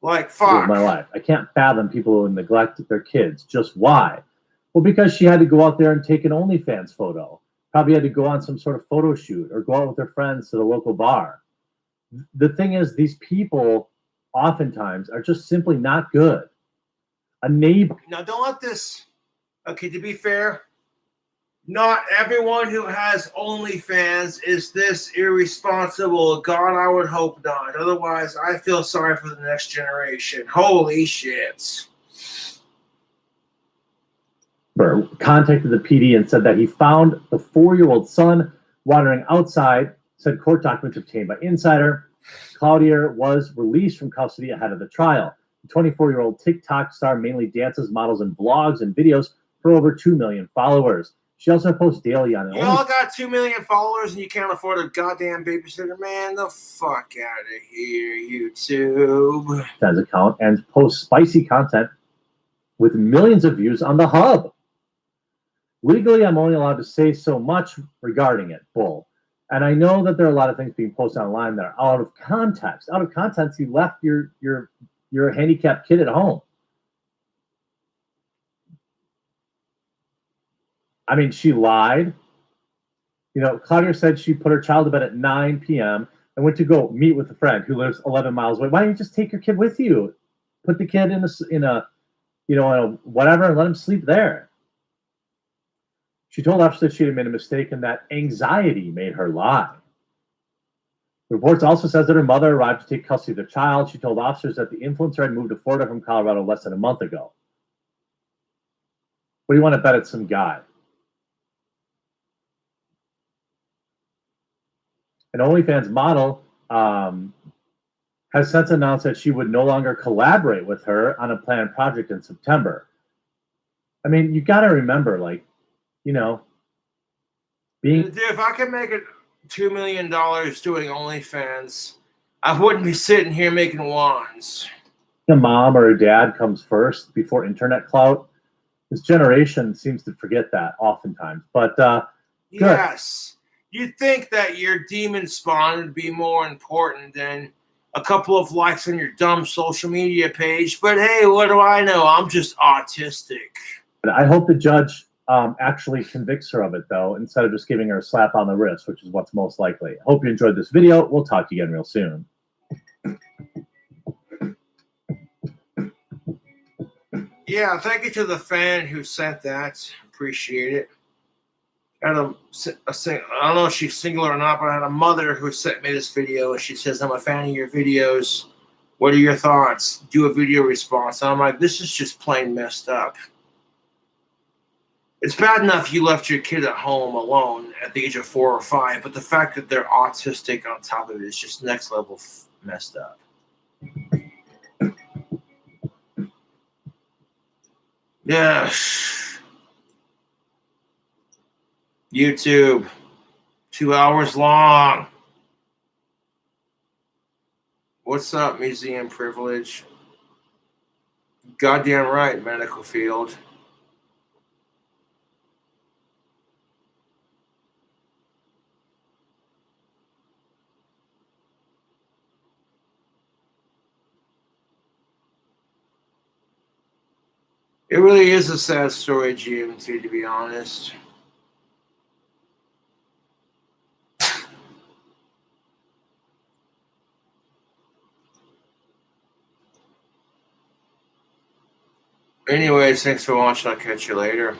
S1: Like,
S4: With
S1: fuck.
S4: my life. I can't fathom people who neglect their kids. Just why? Well, because she had to go out there and take an OnlyFans photo. Probably had to go on some sort of photo shoot or go out with her friends to the local bar. The thing is, these people oftentimes are just simply not good. A neighbor.
S1: Now, don't let this. Okay, to be fair, not everyone who has OnlyFans is this irresponsible. God, I would hope not. Otherwise, I feel sorry for the next generation. Holy shit.
S4: Contacted the PD and said that he found the 4-year-old son wandering outside, said court documents obtained by Insider. Cloutier was released from custody ahead of the trial. The 24-year-old TikTok star mainly dances, models, and vlogs and videos for over 2 million followers. She also posts daily on
S1: You all got 2 million followers and you can't afford a goddamn babysitter? Man, the fuck out of here, YouTube.
S4: Account and posts spicy content with millions of views on the hub. Legally, I'm only allowed to say so much regarding it, bull. And I know that there are a lot of things being posted online that are out of context. Out of context, you left your handicapped kid at home. I mean, she lied. You know, Cloutier said she put her child to bed at 9 p.m. and went to go meet with a friend who lives 11 miles away. Why don't you just take your kid with you? Put the kid in a whatever and let him sleep there. She told officers that she had made a mistake and that anxiety made her lie. The report also says that her mother arrived to take custody of the child. She told officers that the influencer had moved to Florida from Colorado less than a month ago. What do you want to bet it's some guy? An OnlyFans model has since announced that she would no longer collaborate with her on a planned project in September. I mean, you got to remember, like, you know,
S1: Dude, if I could make it $2 million doing OnlyFans, I wouldn't be sitting here making wands.
S4: a mom or a dad comes first before internet clout. This generation seems to forget that oftentimes. But good.
S1: Yes. You'd think that your demon spawn would be more important than a couple of likes on your dumb social media page. But hey, what do I know? I'm just autistic.
S4: I hope the judge actually convicts her of it, though, instead of just giving her a slap on the wrist, which is what's most likely. Hope you enjoyed this video. We'll talk to you again real soon.
S1: Yeah, thank you to the fan who sent that. Appreciate it. I had I don't know if she's single or not, but I had a mother who sent me this video, and she says, I'm a fan of your videos. What are your thoughts? Do a video response. And I'm like, this is just plain messed up. It's bad enough you left your kid at home alone at the age of 4 or 5, but the fact that they're autistic on top of it is just next level messed up. Yes. YouTube. 2 hours long. What's up, museum privilege? Goddamn right, medical field. It really is a sad story, GMT, to be honest. Anyways, thanks for watching. I'll catch you later.